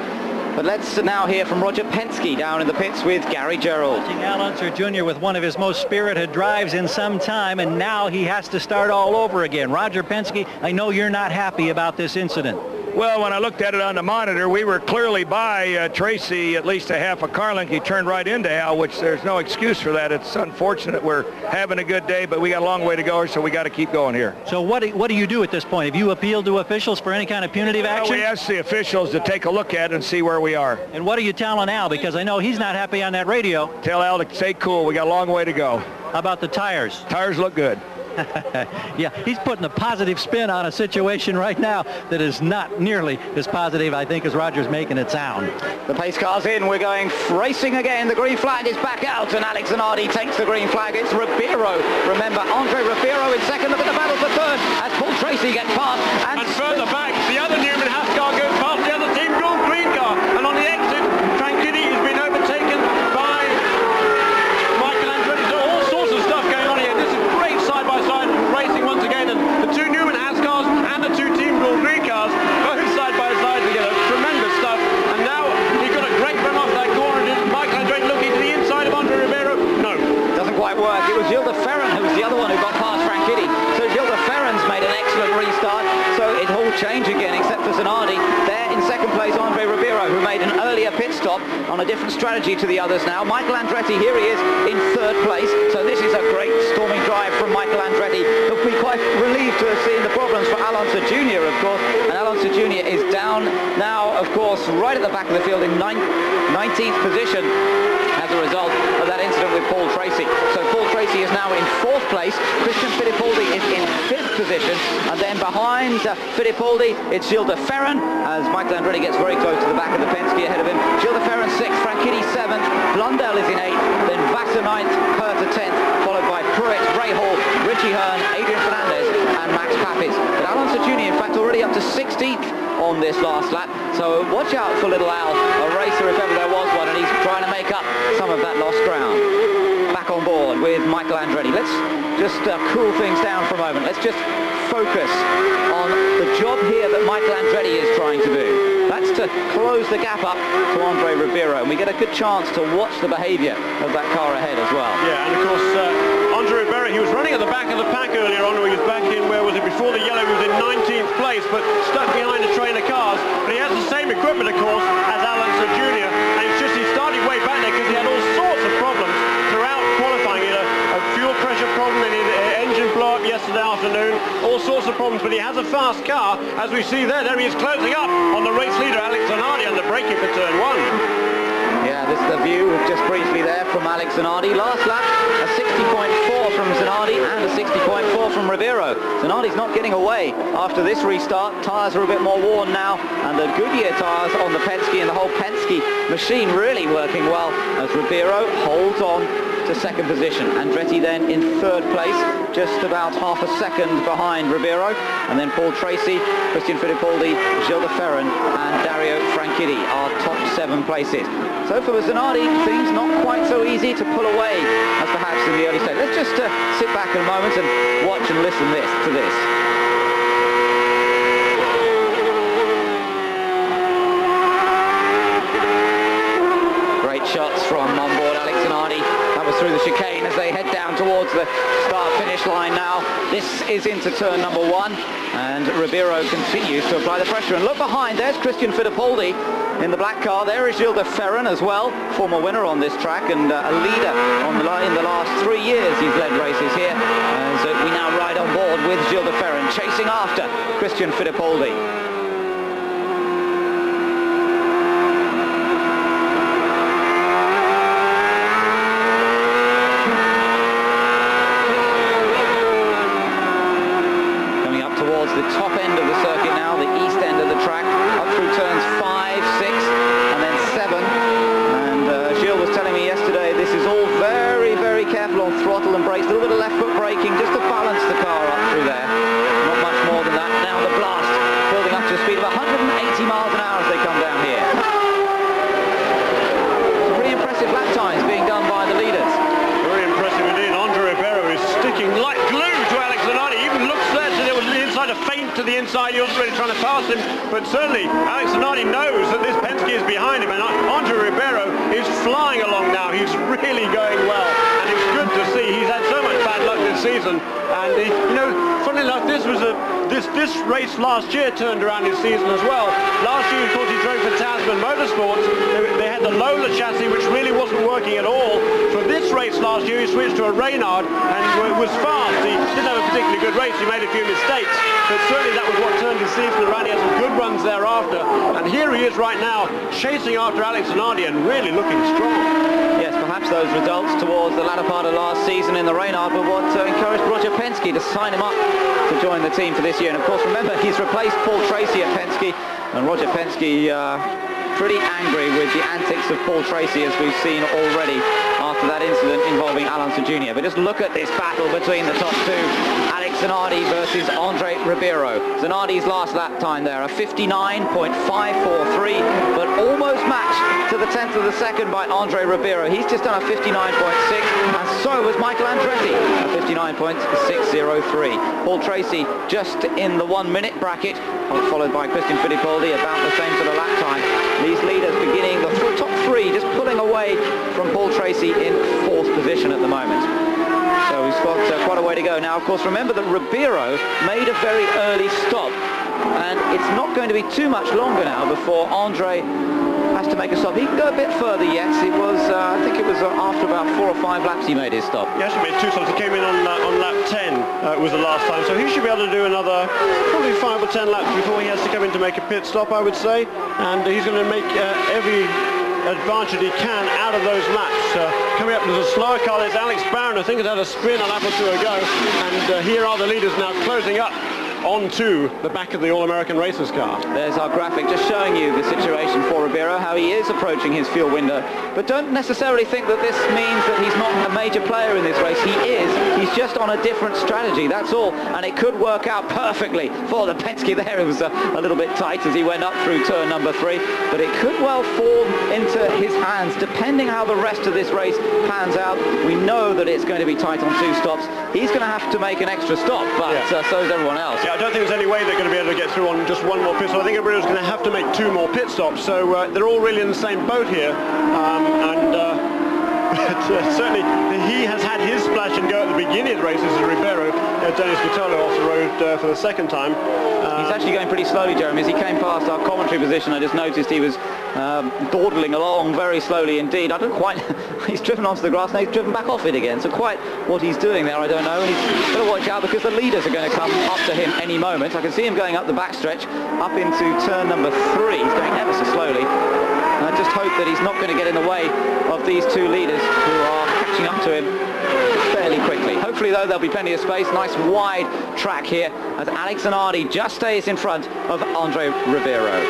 But let's now hear from Roger Penske down in the pits with Gary Gerald. Alonso Jr. with one of his most spirited drives in some time, and now he has to start all over again. Roger Penske, I know you're not happy about this incident. Well, when I looked at it on the monitor, we were clearly by Tracy at least a half a car length. He turned right into Al, which there's no excuse for that. It's unfortunate. We're having a good day, but we got a long way to go, so we got to keep going here. So what do you do at this point? Have you appealed to officials for any kind of punitive action? We asked the officials to take a look at it and see where we are. And what are you telling Al? Because I know he's not happy on that radio. Tell Al to stay cool. We got a long way to go. How about the tires? Tires look good. Yeah, he's putting a positive spin on a situation right now that is not nearly as positive, I think, as Roger's making it sound. The pace car's in. We're going racing again. The green flag is back out, and Alex Zanardi takes the green flag. It's Ribeiro. Remember, Andre Ribeiro in second. Look at the battle for third as Paul Tracy gets past. And further back, the other Newman Haas car goes past the other team, green car. And on the exit, Franchitti has been overtaken by Michael Andretti. So all sorts of stuff going on here. This is great side-by-side racing once again. And the two Newman Haas cars and the two Team Green cars, both side-by-side together. Tremendous stuff. And now he got a great run off that corner. Did Michael Andretti looking to the inside of Andre Ribeiro? No. Doesn't quite work. It was Gilles de Ferran who was the other one who got past Franchitti. So Gilles de Ferran's made an excellent restart. So it all changed again, except for Zanardi. There in second place, Andre Ribeiro, who made an earlier pit stop on a different strategy to the others now. Michael Andretti, here he is in third place. So this is a great storming drive from Michael Andretti. He'll be quite relieved to have seen the problems for Alonso Jr., of course. And Alonso Jr. is down now, of course, right at the back of the field in 19th position as a result of that incident with Paul Tracy. So Paul Tracy is now in fourth place. Christian Fittipaldi is in fifth position. And then behind Fittipaldi, it's Gilles de Ferran, as Michael Andretti gets very close to the back of the Penske ahead of him. Gilles de Ferran sixth, Franchitti seventh, Blundell is in eighth, then Vassar ninth, Herta 10th, followed by Pruitt, Ray Hall, Richie Hearn, Adrian Fernandez, and Max Papis. But Alonso Jr., in fact, already up to 16th on this last lap. So watch out for little Al, a racer if ever there was one, and he's trying to make up some of that lost ground. Back on board with Michael Andretti. Let's just cool things down for a moment. Let's just focus on the job here that Michael Andretti is trying to do. That's to close the gap up to Andre Ribeiro, and we get a good chance to watch the behaviour of that car ahead as well. Yeah, and of course, Andre Ribeiro, he was running at the back of the pack earlier on. He was back in, where was it, before the yellow, he was in 19th place, but stuck behind a train of cars. But he has the same equipment, of course, as Alonso Jr., and it's just he started way back there because he had all sorts of problems throughout qualifying. He had a fuel pressure problem in his engine blow up yesterday afternoon, all sorts of problems, but he has a fast car, as we see there. There he is closing up on the race leader, Alex Zanardi, under braking for turn one. Yeah, this is the view just briefly there from Alex Zanardi. Last lap, a 60.4 from Zanardi and a 60.4 from Ribeiro. Zanardi's not getting away after this restart. Tyres are a bit more worn now, and the Goodyear tyres on the Penske and the whole Penske machine really working well as Ribeiro holds on to second position. Andretti then in third place, just about half a second behind Ribeiro, and then Paul Tracy, Christian Fittipaldi, Gilles de Ferran and Dario Franchitti are top 7 places. So for Zanardi, things not quite so easy to pull away as perhaps in the early stage. Let's just sit back a moment and watch and listen to this. Great shots from onboard Alex Zanardi. That was through the chicane as they head down towards the start-finish line now. This is into turn number 1, and Ribeiro continues to apply the pressure. And look behind, there's Christian Fittipaldi in the black car. There is Gilles de Ferran as well, former winner on this track and a leader on the line in the last 3 years. He's led races here as we now ride on board with Gilles de Ferran chasing after Christian Fittipaldi. The top end of the circuit now, the east end of the track, up through turns 5, 6 and then 7, and Gilles was telling me yesterday this is all very, very careful on throttle and brakes, a little bit of left foot braking just to balance the car up through there, not much more than that. Now the blast building up to a speed of 180 miles an hour as they come down here. Some pretty impressive lap times being done by the leaders. Very impressive indeed. Andre Ribeiro is sticking like glue to Alex Zanardi. Even looks there to there was a feint to the inside. He wasn't really trying to pass him, but certainly Alex Zanardi knows that this Penske is behind him, and Andre Ribeiro is flying along now. He's really going well, and it's good to see. He's had so much bad luck this season, and you know, funnily enough, this was a this race last year turned around his season as well. Last year, of course, he drove for Tasman Motorsports. They had the Lola chassis, which really wasn't working at all. For this race last year, he switched to a Reynard and was fast. He didn't have a particularly good race. He made a few mistakes, but certainly that was what turned his season around. He had some good runs thereafter, and here he is right now, chasing after Alex Zanardi and really looking strong. Yes, perhaps those results towards the latter part of last season in the Reynard were what encouraged Roger Penske to sign him up to join the team for this year. And of course, remember, he's replaced Paul Tracy at Penske, and Roger Penske pretty angry with the antics of Paul Tracy, as we've seen already after that incident involving Alonso Jr. But just look at this battle between the top two, Alex Zanardi versus Andre Ribeiro. Zanardi's last lap time there, a 59.543, but almost matched to the 10th of the second by Andre Ribeiro. He's just done a 59.6, and so was Michael Andretti, a 59.603. Paul Tracy just in the 1 minute bracket, followed by Christian Fittipaldi, about the same sort of lap time. These leaders beginning, the top three just pulling away from Paul Tracy in 4th position at the moment. So he's got quite a way to go. Now, of course, remember that Ribeiro made a very early stop, and it's not going to be too much longer now before Andre has to make a stop. He can go a bit further yet. It was, I think it was after about 4 or 5 laps he made his stop. He actually made 2 stops. He came in on lap 10, was the last time, so he should be able to do another probably 5 or 10 laps before he has to come in to make a pit stop, I would say, and he's going to make every advantage he can out of those laps. Coming up to the slower car, there's Alex Barron. I think has had a spin a lap or 2 ago, and here are the leaders now closing up onto the back of the All-American Racers car. There's our graphic just showing you the situation for Ribeiro, how he is approaching his fuel window. But don't necessarily think that this means that he's not a major player in this race. He is. He's just on a different strategy, that's all. And it could work out perfectly for the Penske there. It was a little bit tight as he went up through turn number 3. But it could well fall into his hands, depending how the rest of this race pans out. We know that it's going to be tight on 2 stops. He's going to have to make an extra stop, but so is everyone else. Yeah, I don't think there's any way they're going to be able to get through on just 1 more pit stop. I think everybody's going to have to make 2 more pit stops, so they're all really in the same boat here. But certainly he has had his splash and go at the beginning of the races as Ribeiro. Dennis Vitolo off the road for the 2nd time. He's actually going pretty slowly, Jeremy. As he came past our commentary position, I just noticed he was dawdling along very slowly indeed. I don't quite... he's driven onto the grass and he's driven back off it again. So quite what he's doing there, I don't know. And he's got to watch out because the leaders are going to come up to him any moment. I can see him going up the backstretch, up into turn number 3. He's going ever so slowly. And I just hope that he's not going to get in the way of these 2 leaders who are catching up to him fairly quickly. Hopefully, though, there'll be plenty of space. Nice wide track here as Alex Zanardi just stays in front of Andre Ribeiro.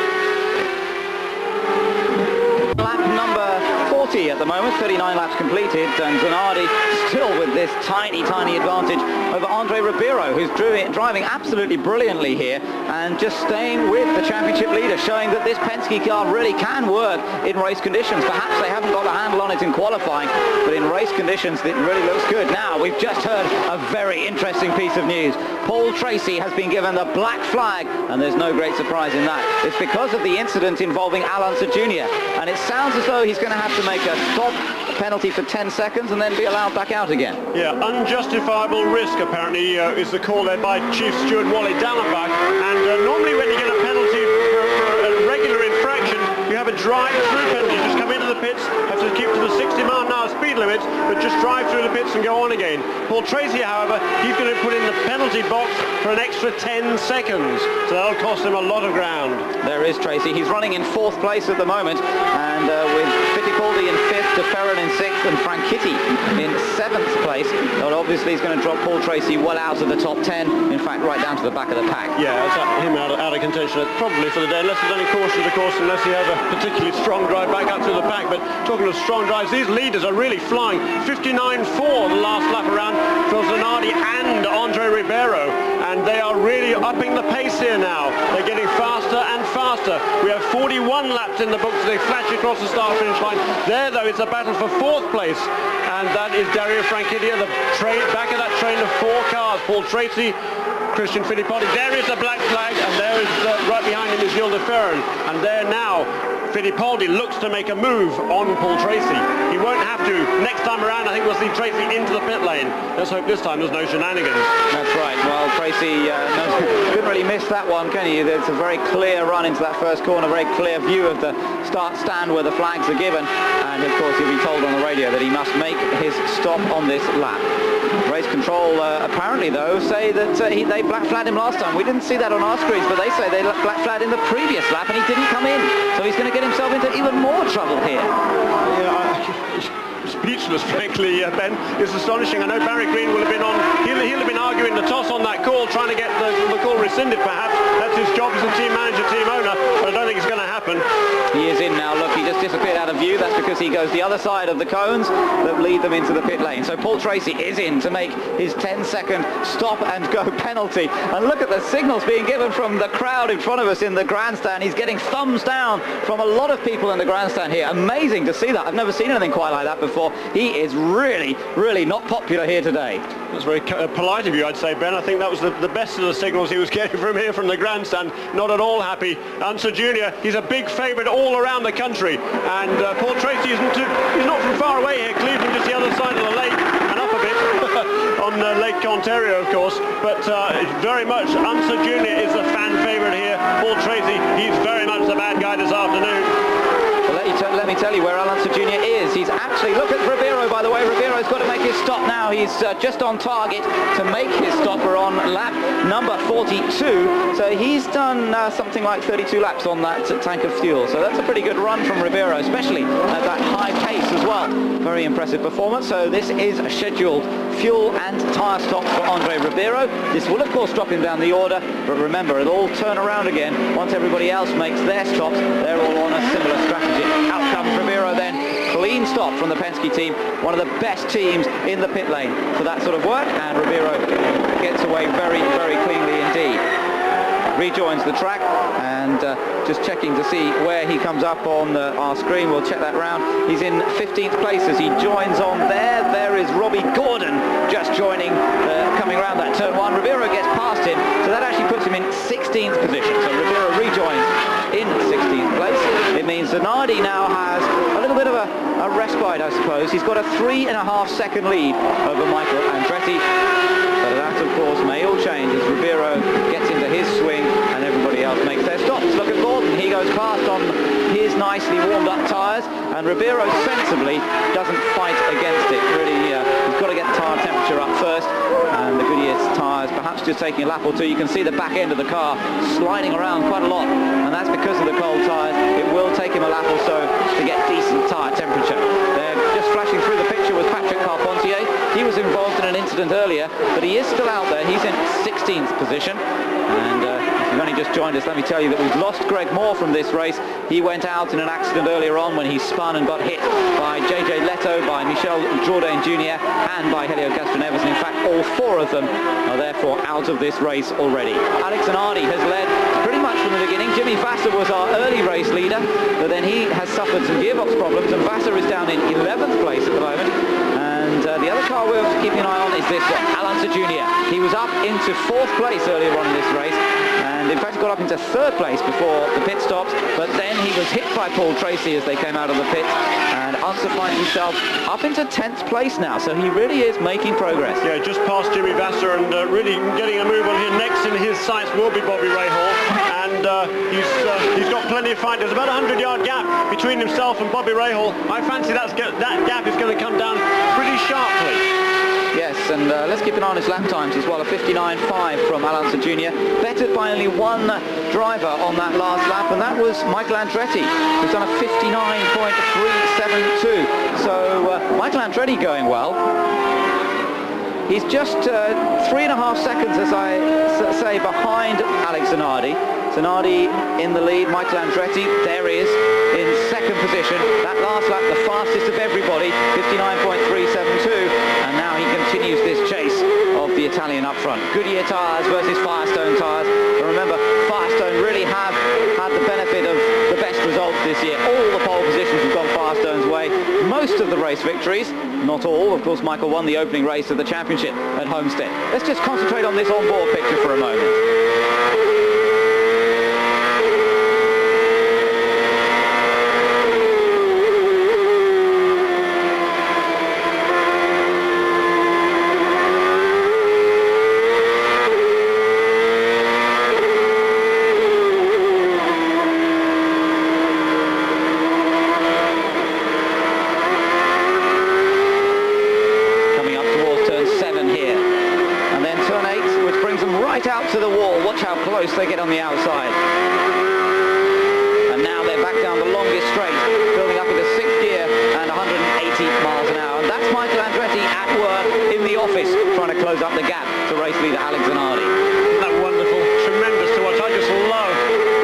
Lap number 40 at the moment, 39 laps completed, and Zanardi still with this tiny advantage over Andre Ribeiro, who's driving absolutely brilliantly here and just staying with the championship leader, showing that this Penske car really can work in race conditions. Perhaps they haven't got a handle on it in qualifying, but in race conditions it really looks good. Now, we've just heard a very interesting piece of news. Paul Tracy has been given the black flag, and there's no great surprise in that. It's because of the incident involving Alonso Jr., and it sounds as though he's going to have to make a stop penalty for 10 seconds and then be allowed back out again. Yeah, unjustifiable risk apparently is the call there by Chief Steward Wally Dallenbach, and normally when you get a penalty for a regular infraction, you have a drive-through penalty. Just come into the pits, have to keep to the 60-mile-an-hour speed limit, but just drive through the pits and go on again. Paul Tracy, however, he's going to put in the penalty box for an extra 10 seconds, so that'll cost him a lot of ground. There is Tracy. He's running in 4th place at the moment, and with Fittipaldi in 5th, De Ferran in 6th, and Franchitti in 7th place. Well, obviously he's going to drop Paul Tracy well out of the top 10, in fact right down to the back of the pack. Yeah, that's him out of contention probably for the day, unless there's any caution, of course, unless you have a particularly strong drive back up through the pack. But talking of strong drives, these leaders are really flying. 59.4 the last lap around for Zanardi and Andre Ribeiro, and they are really upping the pace here now. They're getting faster and faster. We have 41 laps in the books as they flash across the start-finish line. There, though, it's a battle for 4th place, and that is Dario Franchitti, the back of that train of 4 cars. Paul Tracy, Christian Fittipaldi. There is the black flag, and there is right behind him is Gilles de Ferran, and there now Fittipaldi looks to make a move on Paul Tracy. He won't have to. Next time around, I think we'll see Tracy into the pit lane. Let's hope this time there's no shenanigans. That's right. Well, Tracy couldn't really miss that one, can you? It's a very clear run into that first corner, very clear view of the start stand where the flags are given. And, of course, he'll be told on the radio that he must make his stop on this lap. Race control, apparently, though, say that they black flagged him last time. We didn't see that on our screens, but they say they black flagged in the previous lap and he didn't come in. So he's going to get himself into even more trouble here. Speechless, frankly, Ben. It's astonishing. I know Barry Green will have been on. He'll have been arguing the toss on that call, trying to get the call rescinded, perhaps. That's his job as a team manager, team owner, but I don't think it's going to happen. He is in now. Look, he just disappeared out of view. That's because he goes the other side of the cones that lead them into the pit lane. So Paul Tracy is in to make his 10-second stop and go penalty. And look at the signals being given from the crowd in front of us in the grandstand. He's getting thumbs down from a lot of people in the grandstand here. Amazing to see that. I've never seen anything quite like that before. He is really, really not popular here today. That's very polite of you, I'd say, Ben. I think that was the best of the signals he was getting from here from the grandstand. Not at all happy. Unser Jr., he's a big favourite all around the country. And Paul Tracy he's not from far away here. Cleveland, just the other side of the lake and up a bit on Lake Ontario, of course. But very much Unser Jr. is the fan favourite here. Paul Tracy, he's very much the bad guy this afternoon. Let me tell you where Unser Jr. is. He's actually, look at Ribeiro, by the way. Ribeiro's got to make his stop now. He's just on target to make his stop. We're on lap number 42. So he's done something like 32 laps on that tank of fuel. So that's a pretty good run from Ribeiro, especially at that high pace as well. Very impressive performance. So this is a scheduled fuel and tyre stop for Andre Ribeiro. This will, of course, drop him down the order. But remember, it'll all turn around again once everybody else makes their stops. They're all on a similar strategy. Out comes Ribeiro then. Clean stop from the Penske team. One of the best teams in the pit lane for that sort of work. And Ribeiro gets away very, very cleanly indeed. Rejoins the track and just checking to see where he comes up on our screen. We'll check that round. He's in 15th place as he joins on there. There is Robbie Gordon just joining, coming around that turn one. Ribeiro gets past him, so that actually puts him in 16th position. So Ribeiro rejoins in 16th place. It means Zanardi now has a little bit of a respite, I suppose. He's got a 3.5 second lead over Michael Andretti. But that, of course, may all change as Ribeiro gets into his swing and everybody else makes their stops. Look at Gordon. He goes past on his nicely warmed up tyres, and Ribeiro sensibly doesn't fight against it. Really, he's got to get the tyre temperature up first, and the Goodyear tyres perhaps just taking a lap or two. You can see the back end of the car sliding around quite a lot, and that's because of the cold tyres. It will take him a lap or so to get decent tyre temperature. They're just flashing through the picture with Patrick Carpentier. He was involved in an incident earlier, but he is still out there. He's in 16th position. And if you've only just joined us, let me tell you that we've lost Greg Moore from this race. He went out in an accident earlier on when he spun and got hit by JJ Leto, by Michel Jourdain Jr. and by Helio Castroneves. And in fact, all four of them are therefore out of this race already. Alex Zanardi has led pretty much from the beginning. Jimmy Vasser was our early race leader, but then he has suffered some gearbox problems, and Vasser is down in 11th place at the moment. And the other car we're keeping an eye on is this one, Unser Jr. He was up into 4th place earlier on in this race, and in fact got up into 3rd place before the pit stops, but then he was hit by Paul Tracy as they came out of the pit, and Unser finds himself up into 10th place now, so he really is making progress. Yeah, just past Jimmy Vasser, and really getting a move on here. Next in his sights will be Bobby Rahal, and he's got plenty of fight. There's about a 100-yard gap between himself and Bobby Rahal. I fancy that gap is going to come down pretty sharply. Yes, and let's keep an eye on his lap times as well. A 59.5 from Al Unser Jr. Bettered by only one driver on that last lap, and that was Michael Andretti, who's done a 59.372. So Michael Andretti going well. He's just 3.5 seconds, as I say, behind Alex Zanardi. Zanardi in the lead, Michael Andretti, there he is, in 2nd position. That last lap, the fastest of everybody, 59.372, and now he continues this chase of the Italian up front. Goodyear tyres versus Firestone tyres. But remember, Firestone really have had the benefit of the best results this year. All the pole positions have gone Firestone's way. Most of the race victories, not all. Of course, Michael won the opening race of the championship at Homestead. Let's just concentrate on this on-board picture for a moment. right out to the wall. Watch how close they get on the outside. And now they're back down the longest straight, building up into 6th gear and 180 miles an hour. And that's Michael Andretti at work in the office, trying to close up the gap to race leader Alex Zanardi. Isn't that wonderful? Tremendous to watch. I just love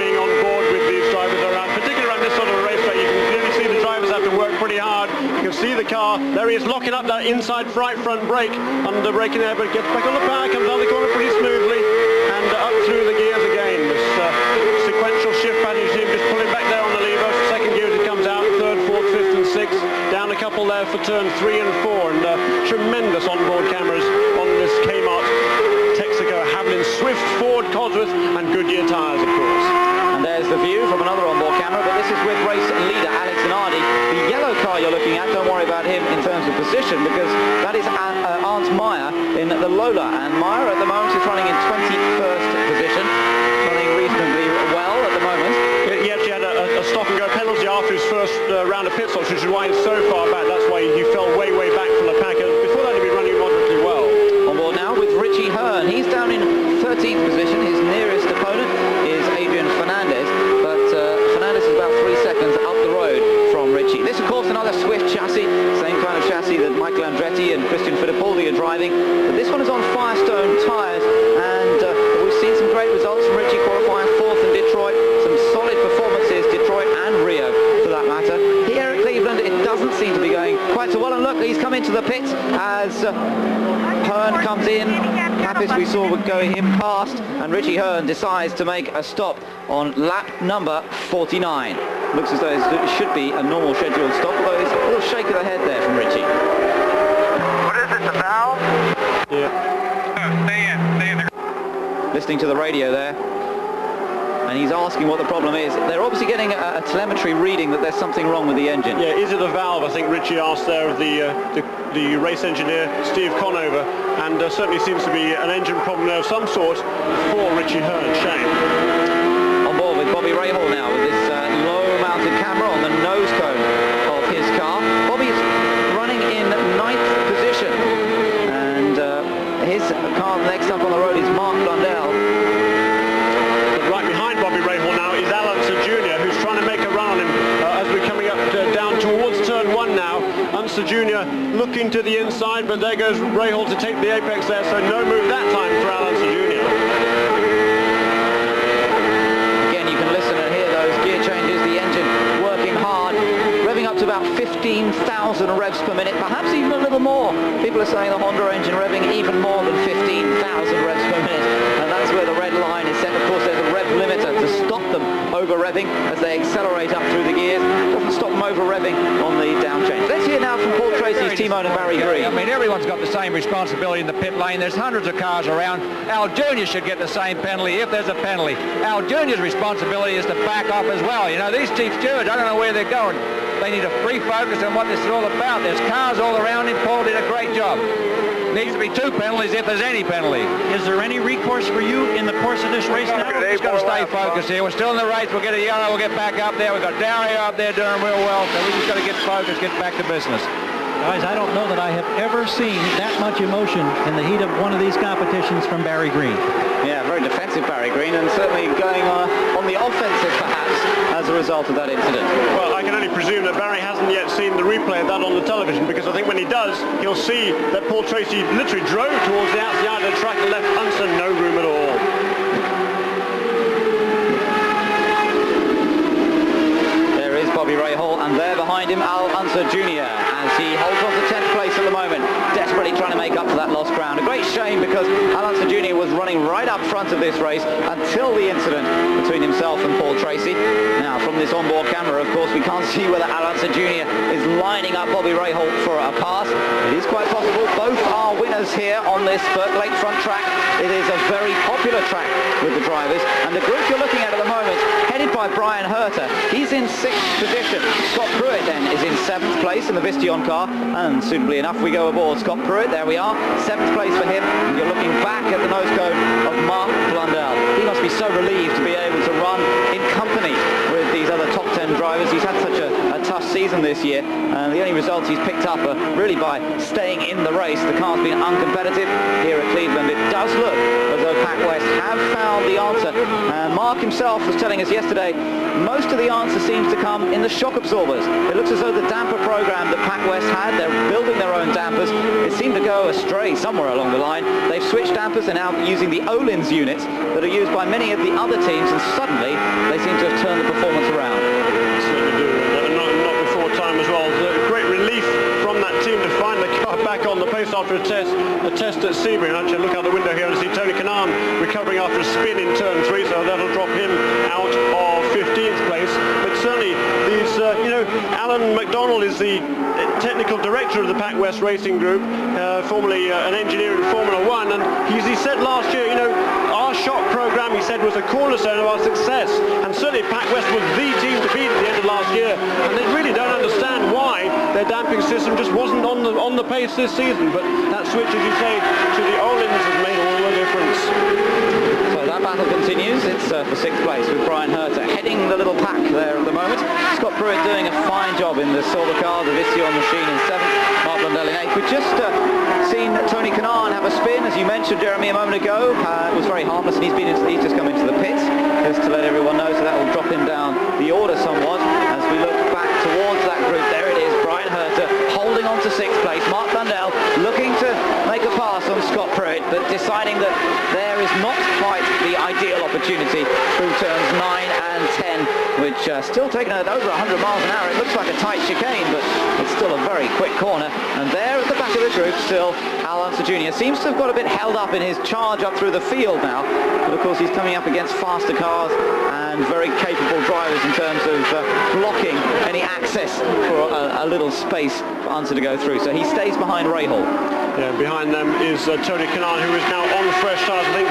being on board with these drivers around, particularly around this sort of racetrack. You can clearly see the drivers have to work pretty hard. You can see the car. There he is, locking up that inside right front brake, under braking there, but gets back on the power, comes down the corner pretty smoothly, and up through the gears again. This sequential shift pattern, you see him just pulling back there on the lever. Second gear as it comes out, 3rd, 4th, 5th and 6th. Down a couple there for turn 3 and 4, and tremendous onboard cameras on this CART Texaco Havilland Swift Ford Cosworth and Goodyear tyres, of course. And there's the view from another onboard camera, but this is with race leader Alex Zanardi. The yellow car you're looking at, don't worry about him in terms of position, because that is Arndt Meyer in the Lola, and Meyer at the moment is running in 21st position, running reasonably well at the moment. He actually had a stop and go penalty after his first round of pit stops, which is why he's so far back. That's why he fell way back from the pack. Before that he'd been running moderately well. On board now with Richie Hearn. He's down in 13th position. His nearest opponent is Adrian Fernandez, but Fernandez is about 3 seconds up the road from Richie. This, of course, another Swift chassis, same kind of chassis that Michael Andretti and Christian Fittipaldi are driving, but this one is on Firestone tyres, and we've seen some great results from Richie, qualifying 4th in Detroit, some solid performances, Detroit and Rio for that matter. Here at Cleveland it doesn't seem to be going quite so well, and look, he's come into the pit as Hearn comes in. Pappas we saw would go him past, and Richie Hearn decides to make a stop on lap number 49. Looks as though it should be a normal scheduled stop, although there's a little shake of the head there from Richie. What is it, the valve? Yeah. Stay in. Listening to the radio there, and he's asking what the problem is. They're obviously getting a telemetry reading that there's something wrong with the engine. Yeah, is it a valve? I think Richie asked there of the race engineer Steve Conover, and certainly seems to be an engine problem there of some sort for Richie Hearn. Shame. On board with Bobby Rahal now with this low-mounted camera on the nose cone of his car. Bobby's running in 9th position, and his car next up on the road is Mark Blundell. Right behind Bobby Rahal now is Alan Jr., who's trying to make a run on him as we're coming up down towards turn 1 now. Unser Jr. looking to the inside, but there goes Rahal to take the apex there, so no move that time for Alan Jr. Again, you can listen and hear those gear changes, the engine working hard, revving up to about 15,000 revs per minute, perhaps even a little more. People are saying the Honda engine revving even more than 15,000 revs per minute, and that's where the red line is set. Of course, there's a rev limiter to stop them over-revving as they accelerate up through the gears. Doesn't stop them over-revving on the down change. Let's hear now from Paul Tracy's T-Mone and Barry Green. I mean, everyone's got the same responsibility in the pit lane. There's hundreds of cars around. Al Jr. should get the same penalty if there's a penalty. Al Jr.'s responsibility is to back off as well. You know, these chief stewards, I don't know where they're going. They need a free focus on what this is all about. There's cars all around him. Paul did a great job. Needs to be 2 penalties if there's any penalty. Is there any recourse for you in the course of this race now? We've just got to stay focused here. We're still in the race. We'll get a yellow. We'll get back up there. We've got Dario up there doing real well. So we just got to get focused, get back to business. Guys, I don't know that I have ever seen that much emotion in the heat of one of these competitions from Barry Green. Yeah, very defensive Barry Green, and certainly going on the offensive perhaps as a result of that incident. Well, I can only presume that Barry hasn't yet seen the replay of that on the television, because I think when he does, he'll see that Paul Tracy literally drove towards the outside of the track and left Unser no room at all. There is Bobby Rahal, and there behind him Al Unser Jr. as he holds on to 10th place at the moment, desperately trying to make up for that lost ground. A great shame, because Al Unser Jr. was running right up front of this race until the incident between himself and Paul Tracy. Now, from this onboard camera, of course, we can't see whether Al Unser Jr. is lining up Bobby Rahal for a pass. It is quite possible. Both are winners here on this Burke Lakefront track. It is a very popular track with the drivers, and the group you're looking at the moment, headed by Brian Herter, he's in 6th position. Scott Pruitt then is in 7th place in the Vistion car, and suitably enough we go aboard. Scott Pruitt, there we are, 7th place for him, and you're looking back at the nose cone of Mark Blundell. He must be so relieved to be able to run in company with these other top 10 drivers. He's had such a tough season this year, and the only results he's picked up are really by staying in the race. The car's been uncompetitive here at Cleveland. It does look as though Pac West have found the answer, and Mark himself was telling us yesterday most of the answer seems to come in the shock absorbers. It looks as though the damper program that Pac West had, they're building their own dampers. It seemed to go astray somewhere along the line. They've switched dampers and now using the Öhlins units that are used by many of the other teams, and suddenly they seem to have turned the performance around. Certainly do, and not before time as well. Great relief from that team to find the car back on the pace after a test at Sebring. Actually, look out the window here and see Tony Kanaan recovering after a spin in turn 3, so that'll drop him out of 15th place. But certainly these, Alan McDonald is the technical director of the Pac West Racing Group, formerly an engineer in Formula 1, and he said last year, our shock program, he said, was a cornerstone of our success, and certainly Pac West was the team to beat at the end of last year, and they really don't understand why their damping system just wasn't on the pace this season. But that switch, as you say, to the Öhlins has made all the difference. So that battle continues. It's for 6th place with Brian Herter heading the little pack there at the moment. Scott Pruitt doing a fine job in the silver car, the Vision machine in 7th, Mark Blundell in 8th. We've just seen Tony Kanaan have a spin, as you mentioned, Jeremy, a moment ago. It was very harmless, and he's just come into the pits, just to let everyone know, so that will drop him down the order somewhat. As we look back towards that group, there it is, Brian Herter holding on to 6th place. Mark Blundell looking to make a pass on Scott Pruitt, but deciding that there is not quite the ideal opportunity through turns 9 and 10, which still taking it over 100 miles an hour. It looks like a tight chicane, but it's still a very quick corner. And there at the back of the group, still Al Unser Jr. seems to have got a bit held up in his charge up through the field now, but of course he's coming up against faster cars and very capable drivers in terms of blocking any access for a little space for Unser to go through. So he stays behind Rahal. Yeah, behind them is Tony Kanaan, who is now on fresh tyres. I think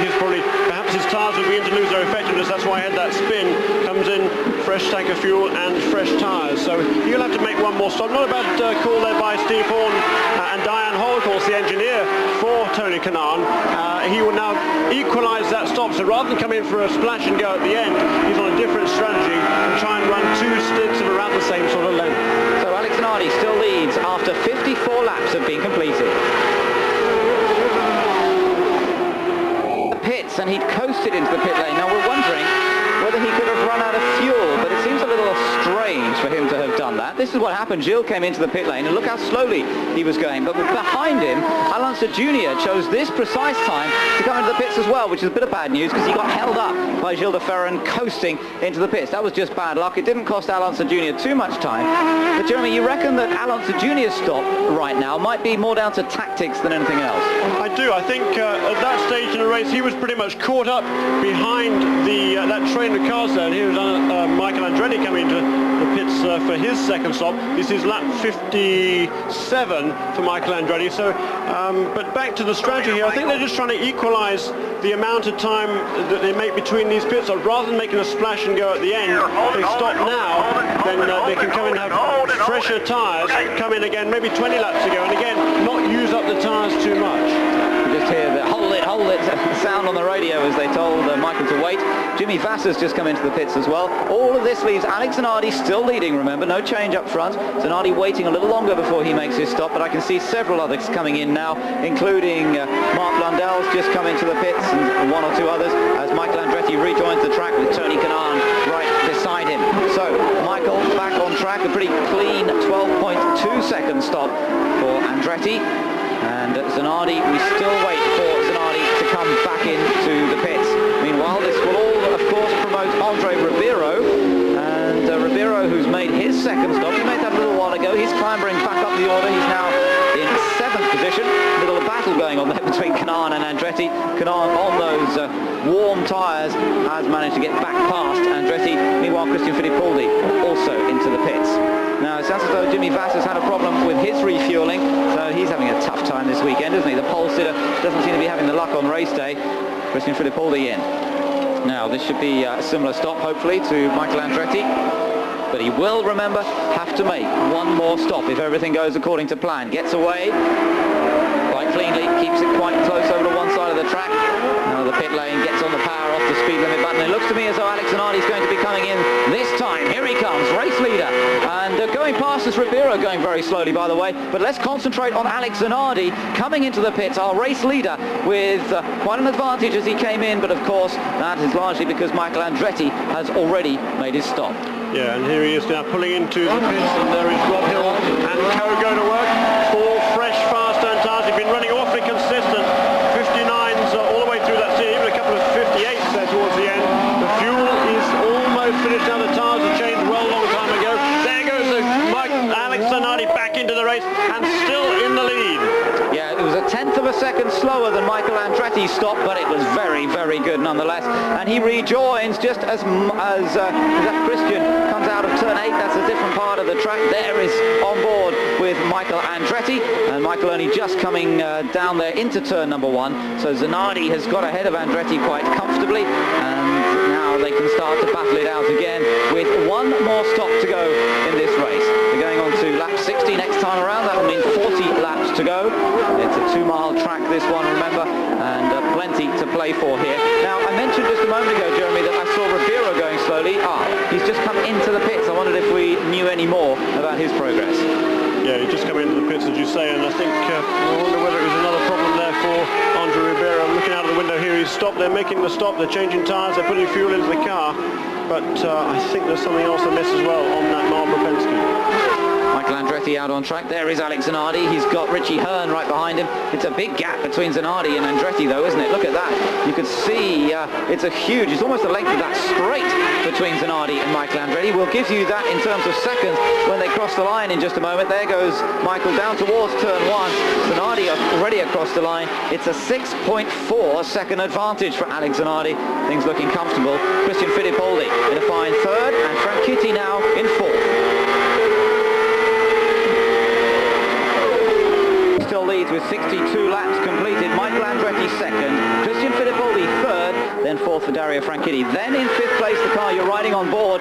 perhaps his tyres will begin to lose their effectiveness. That's why he had that spin. Comes in, fresh tank of fuel and fresh tyres. So he'll have to make one more stop. Not a bad call there by Steve Horn and Diane Hall, of course, the engineer for Tony Kanaan. He will now equalise that stop. So rather than come in for a splash and go at the end, he's on a different strategy and try and run 2 stints of around the same sort of length. So Alex Nardi still leads after 54 laps have been completed. Pits, and he'd coasted into the pit lane. Now we're wondering whether he could have run out of fuel, but it seems a little strange for him to have done that. This is what happened. Gilles came into the pit lane, and look how slowly he was going. But behind him, Al Unser Jr. chose this precise time to come into the pits as well, which is a bit of bad news because he got held up by Gilles de Ferran coasting into the pits. That was just bad luck. It didn't cost Al Unser Jr. too much time. But Jeremy, you reckon that Al Unser Jr.'s stop right now might be more down to tactics than anything else? I do. I think at that stage in the race, he was pretty much caught up behind that train of cars there, and here was Michael Andretti coming into the pits for his second stop. This is lap 57 for Michael Andretti. So, but back to the strategy here, I think they're just trying to equalise the amount of time that they make between these pit stops. Rather than making a splash and go at the end, if they stop now, then they can come in and have fresher tyres, come in again maybe 20 laps ago, and again, not use up the tyres too much. You just hear the hold it sound on the radio as they told Michael to wait. Jimmy Vassar's just come into the pits as well. All of this leaves Alex Zanardi still leading, remember, no change up front. Zanardi waiting a little longer before he makes his stop, but I can see several others coming in now, including Mark Blundell's just come into the pits, and 1 or 2 others, as Michael Andretti rejoins the track with Tony Kanaan right beside him. So Michael back on track, a pretty clean 12.2 second stop for Andretti. And Zanardi, we still wait for Zanardi to come back into the pits. Meanwhile, this will all, of course, promote Andre Ribeiro. And Ribeiro, who's made his second stop, he made that a little while ago. He's clambering back up the order. He's now in 7th position. A little battle going on there between Kanaan and Andretti. Kanaan on those warm tyres has managed to get back past Andretti. Meanwhile, Christian Fittipaldi also into the pits. Now, it sounds as though Jimmy Vassar's had a problem with his refuelling, so he's having a tough time this weekend, isn't he? The pole sitter doesn't seem to be having the luck on race day. Christian Fittipaldi in. Now, this should be a similar stop, hopefully, to Michael Andretti. But he will, remember, have to make one more stop if everything goes according to plan. Gets away quite cleanly, keeps it quite close over to one side of the track. Now the pit lane gets on the power off the speed limit button. It looks to me as though Alex Zanardi is going to be coming in this time. Here he comes, race leader. And going Francis Ribeiro going very slowly, by the way. But let's concentrate on Alex Zanardi coming into the pits, our race leader, with quite an advantage as he came in. But of course, that is largely because Michael Andretti has already made his stop. Yeah, and here he is now pulling into the pits, and there is Rob Hill and co going to work. 4 fresh, fast turn tires. He's been running awfully consistent. 59s all the way through that season, even a couple of 58s there towards the end. The fuel is almost finished now. The tires are changed well long time ago. There goes Alex Zanardi back into the race and still in the lead. Yeah, it was a 1/10 of a second slower than Michael Andretti's stop, but it was very, very good nonetheless. And he rejoins just as Christian comes out of turn 8. That's a different part of the track. There is on board with Michael Andretti, and Michael only just coming down there into turn number 1. So Zanardi has got ahead of Andretti quite comfortably, and now they can start to battle it out again with one more stop to go in this race. They're going on to lap 60 next time around. That will mean 40 laps to go. It's a 2-mile track, this one, remember, and plenty to play for here. Now, I mentioned just a moment ago, Jeremy, that I saw Ribeiro going slowly. He's just come into the pits. I wondered if we knew any more about his progress. Yeah, he just come into the pits, as you say, and I think I wonder whether it was another problem there for Andre Ribeiro. I'm looking out of the window here. He's stopped. They're making the stop. They're changing tyres. They're putting fuel into the car. But I think there's something else amiss as well on that Marlboro Penske. Michael Andretti out on track. There is Alex Zanardi. He's got Richie Hearn right behind him. It's a big gap between Zanardi and Andretti, though, isn't it? Look at that. You could see it's almost the length of that straight between Zanardi and Michael Andretti. We'll give you that in terms of seconds when they cross the line in just a moment. There goes Michael down towards turn 1. Zanardi already across the line. It's a 6.4 second advantage for Alex Zanardi. Things looking comfortable. Christian Fittipaldi in a fine 3rd, and Frank Kitty now in 4th. Still leads with 62 laps completed. Michael Andretti 2nd, Christian Fittipaldi 3rd, then 4th for Dario Franchitti. Then in 5th place, the car you're riding on board,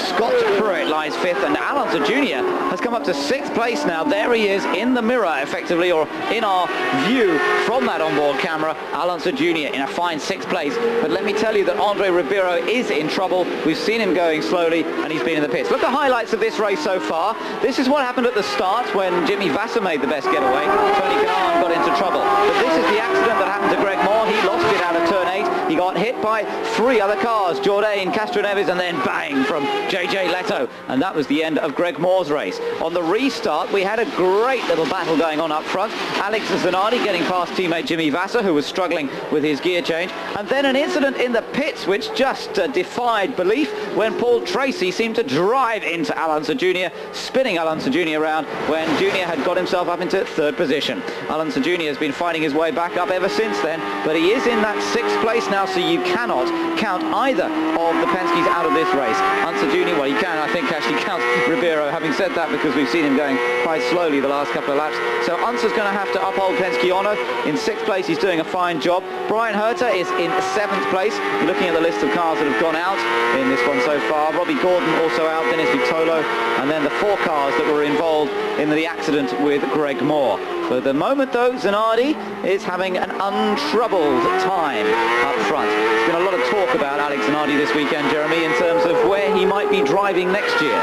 Scott Pruitt lies 5th, and Alonso Jr. has come up to 6th place now. There he is in the mirror, effectively, or in our view from that onboard camera. Alonso Jr. in a fine 6th place. But let me tell you that Andre Ribeiro is in trouble. We've seen him going slowly, and he's been in the pits. Look at the highlights of this race so far. This is what happened at the start when Jimmy Vasser made the best getaway. Tony Kanaan got into trouble. But this is the accident that happened to Greg Moore. He lost it out of turn 8. He got hit by 3 other cars, Jourdain, Castroneves, and then bang from JJ Leto. And that was the end of Greg Moore's race. On the restart, we had a great little battle going on up front. Alex Zanardi getting past teammate Jimmy Vasser, who was struggling with his gear change. And then an incident in the pits which just defied belief when Paul Tracy seemed to drive into Alonso Jr., spinning Alonso Jr. around when Jr. had got himself up into 3rd position. Alonso Jr. has been fighting his way back up ever since then, but he is in that 6th place now, so you cannot count either of the Penske's out of this race. Alonso Jr., well, you can, I think, actually count Ribeiro, having said that, because we've seen him going quite slowly the last couple of laps. So Unser's going to have to uphold Penske honor. In 6th place, he's doing a fine job. Brian Herter is in 7th place. You're looking at the list of cars that have gone out in this one so far. Robbie Gordon also out, Dennis Vitolo, and then the 4 cars that were involved in the accident with Greg Moore. For the moment, though, Zanardi is having an untroubled time up front. There's been a lot of talk about Alex Zanardi this weekend, Jeremy, in terms of where he might be driving next year.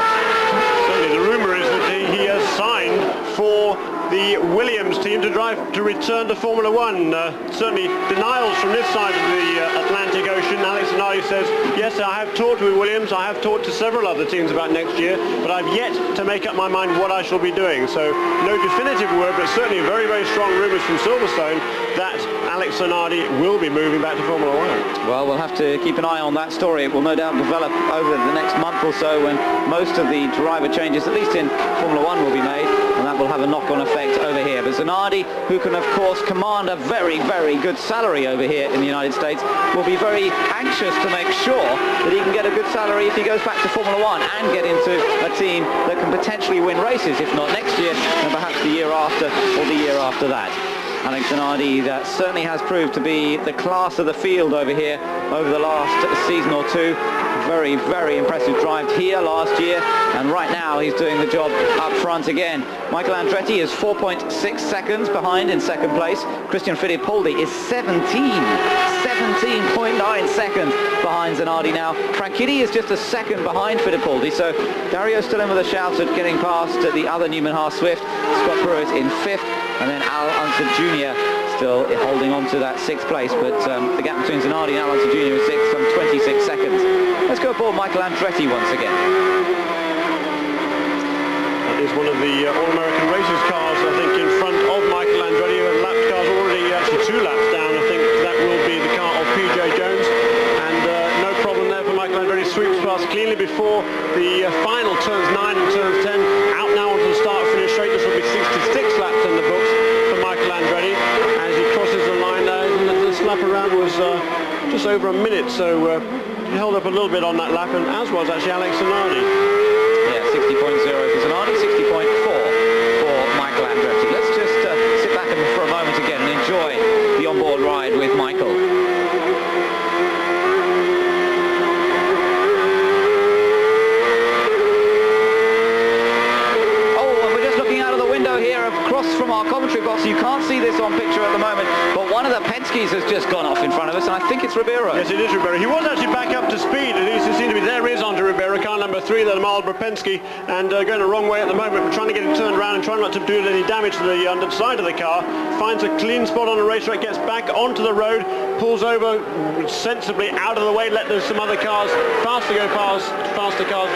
Certainly, the rumour is that he has signed for the Williams team to return to Formula One. Certainly denials from this side of the Atlantic Ocean. Alex Zanardi says, yes, I have talked with Williams, I have talked to several other teams about next year, but I've yet to make up my mind what I shall be doing. So no definitive word, but certainly very, very strong rumours from Silverstone that Alex Zanardi will be moving back to Formula One. Well, we'll have to keep an eye on that story. It will no doubt develop over the next month or so when most of the driver changes, at least in Formula One, will be made, and that will have a knock-on effect over here. But Zanardi, who can of course command a very, very good salary over here in the United States, will be very anxious to make sure that he can get a good salary if he goes back to Formula One and get into a team that can potentially win races, if not next year, and perhaps the year after or the year after that. Alex Zanardi that certainly has proved to be the class of the field over here over the last season or two. Very, very impressive drive here last year, and right now he's doing the job up front again. Michael Andretti is 4.6 seconds behind in second place. Christian Fittipaldi is 17.9 seconds behind Zanardi now. Franchitti is just a second behind Fittipaldi, so Dario's still in with a shout at getting past the other Newman Haas Swift. Scott Pruitt in fifth, and then Al Unser Jr. still holding on to that sixth place, but the gap between Zanardi and Al Unser Jr. is sixth, some 26 seconds. Let's go aboard Michael Andretti once again. That is one of the All-American Races cars, I think, in front of Michael Andretti. Lap car's already actually 2 laps down. I think that will be the car of PJ Jones. And no problem there for Michael Andretti. Sweeps past cleanly before the final turns 9 and turns 10. Out now onto the start-finish straight. This will be 66 laps in the books for Michael Andretti as he crosses the line there. And the lap around was just over a minute, so he held up a little bit on that lap, and as was actually Alex Zanardi. Yeah, 60.0 for Zanardi, 60.4 for Michael Andretti. Let's just sit back for a moment again and enjoy the onboard ride with Michael. Across from our commentary box, you can't see this on picture at the moment, but one of the Penske's has just gone off in front of us, and I think it's Ribeiro. Yes, it is Ribeiro. He was actually back up to speed. It seems to be there is Andre Ribeiro, car number 3, the Marlboro Penske, and going the wrong way at the moment. We're trying to get him turned around and trying not to do any damage to the underside of the car. Finds a clean spot on the racetrack, gets back onto the road, pulls over sensibly out of the way, let some other cars, faster cars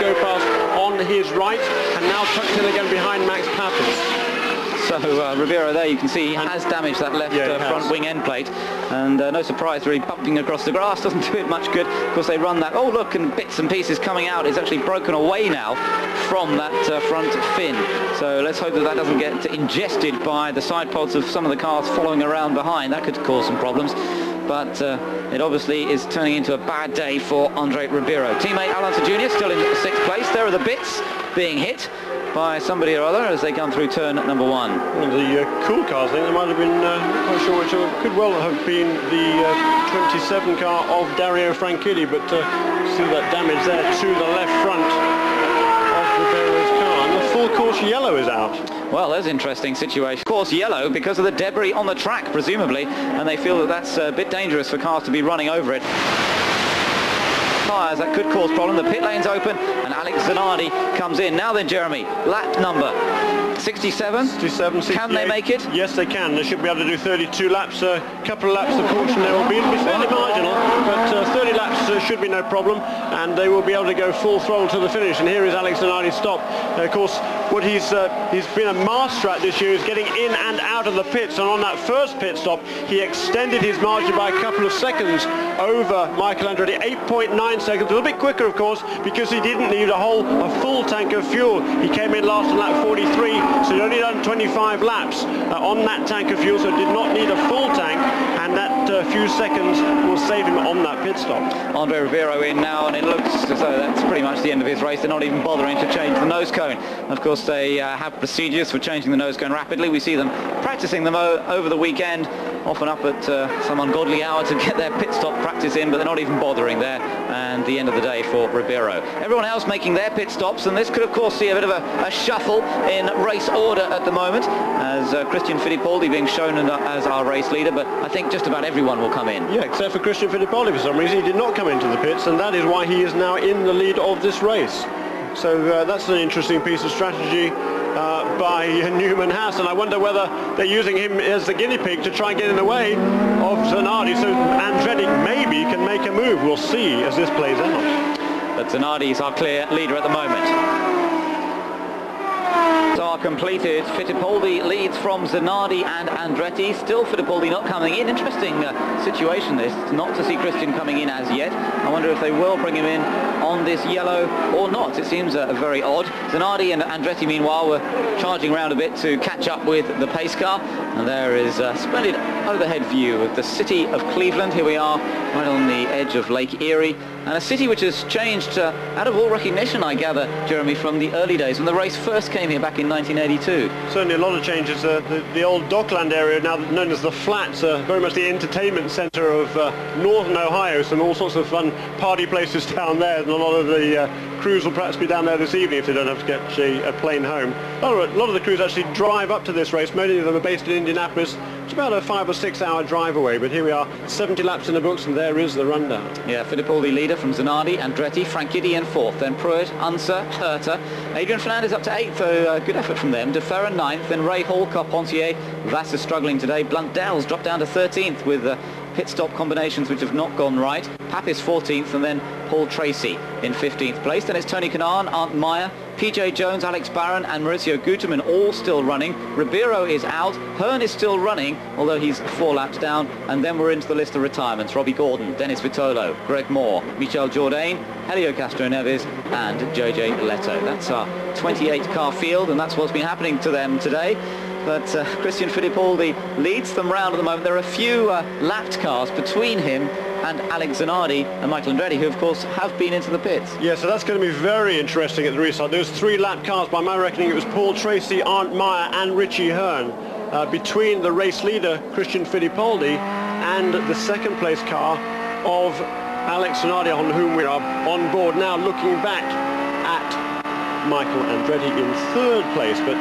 go past on his right, and now tucked in again behind Max Pappas. So Ribeiro there, you can see he has damaged that left front wing end plate, and no surprise really bumping across the grass doesn't do it much good. Of course they run that, oh look, and bits and pieces coming out. It's actually broken away now from that front fin, so let's hope that that doesn't get ingested by the side pods of some of the cars following around behind. That could cause some problems, but it obviously is turning into a bad day for Andre Ribeiro. Teammate Al Unser Jr. still in 6th place. There are the bits being hit by somebody or other as they come through turn number 1. One of the cool cars, I think, there might have been, not quite sure which, could well have been the 27 car of Dario Franchitti, but see that damage there to the left front of Ribeiro's car, and the full course yellow is out. Well, there's an interesting situation. Of course, yellow because of the debris on the track, presumably, and they feel that that's a bit dangerous for cars to be running over it. Tyres, that could cause problem. The pit lane's open and Alex Zanardi comes in. Now then, Jeremy, lap number 67? 67, 68. Can they make it? Yes, they can. They should be able to do 32 laps. A couple of laps, the caution there will be. It'll be fairly marginal, but 30 laps should be no problem, and they will be able to go full throttle to the finish. And here is Alex Zanardi's stop. Of course, what he's been a master at this year is getting in and out of the pits, and on that first pit stop, he extended his margin by a couple of seconds over Michael Andretti, 8.9 seconds. A little bit quicker, of course, because he didn't need a full tank of fuel. He came in last on lap 43, so he'd only done 25 laps on that tank of fuel, so did not need a full tank, and that few seconds will save him on that pit stop. Andre Ribeiro in now, and it looks as though that's pretty much the end of his race. They're not even bothering to change the nose cone. Of course, they have procedures for changing the nose cone rapidly. We see them practicing them over the weekend, often up at some ungodly hour to get their pit stop practice in, but they're not even bothering there, and the end of the day for Ribeiro. Everyone else making their pit stops, and this could of course see a bit of a shuffle in race order at the moment, as Christian Fittipaldi being shown as our race leader, but I think just about everyone will come in. Yeah, except for Christian Fittipaldi. For some reason he did not come into the pits, and that is why he is now in the lead of this race. So that's an interesting piece of strategy by Newman Haas, and I wonder whether they're using him as the guinea pig to try and get in the way of Zanardi, so Andretti maybe can make a move. We'll see as this plays out. But Zanardi is our clear leader at the moment. Are completed. Fittipaldi leads from Zanardi and Andretti. Still Fittipaldi not coming in. Interesting situation this, not to see Christian coming in as yet. I wonder if they will bring him in on this yellow or not. It seems very odd. Zanardi and Andretti meanwhile were charging around a bit to catch up with the pace car, and there is a splendid overhead view of the city of Cleveland. Here we are right on the edge of Lake Erie, and a city which has changed out of all recognition, I gather, Jeremy, from the early days when the race first came here back in 1982. Certainly a lot of changes. The old Dockland area, now known as the Flats, very much the entertainment centre of northern Ohio. Some all sorts of fun party places down there, and a lot of the crews will perhaps be down there this evening if they don't have to get a plane home. A lot of the crews actually drive up to this race. Many of them are based in Indianapolis. It's about a 5 or 6 hour drive away, but here we are, 70 laps in the books, and there is the rundown. Yeah, Fittipaldi leader from Zanardi, Andretti, Franchitti in 4th, then Pruitt, Unser, Herter, Adrian Fernandez up to 8th, so good effort from them. De Ferrer 9th, then Ray Hall, Carpentier, Vass is struggling today. Blundell's dropped down to 13th with pit stop combinations which have not gone right. Papis 14th, and then Paul Tracy in 15th place. Then it's Tony Kanaan, Arndt Meyer, PJ Jones, Alex Barron and Mauricio Guterman all still running. Ribeiro is out. Hearn is still running, although he's 4 laps down. And then we're into the list of retirements. Robbie Gordon, Dennis Vitolo, Greg Moore, Michel Jourdain, Helio Castroneves and JJ Leto. That's our 28-car field, and that's what's been happening to them today. But Christian Fittipaldi leads them round at the moment. There are a few lapped cars between him and Alex Zanardi and Michael Andretti, who of course have been into the pits. Yeah, so that's going to be very interesting at the restart. There's 3 lap cars. By my reckoning, it was Paul Tracy, Arndt Meyer and Richie Hearn between the race leader, Christian Fittipaldi, and the second place car of Alex Zanardi, on whom we are on board now, looking back at Michael Andretti in 3rd place. But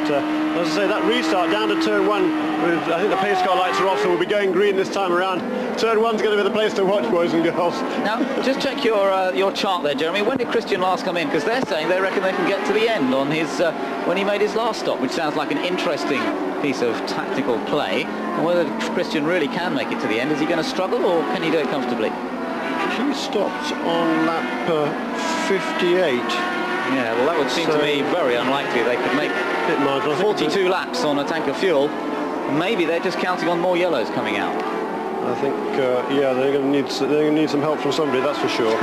as I say, that restart down to turn 1, with, I think the pace car lights are off, so we'll be going green this time around. Turn 1's going to be the place to watch, boys and girls. Now, just check your chart there, Jeremy. When did Christian last come in? Because they're saying they reckon they can get to the end on his when he made his last stop, which sounds like an interesting piece of tactical play. And whether Christian really can make it to the end, is he going to struggle or can he do it comfortably? He stopped on lap 58. Yeah, well, that would seem to me very unlikely. They could make 42 laps on a tank of fuel. Maybe they're just counting on more yellows coming out. I think, yeah, they're going to need some help from somebody, that's for sure.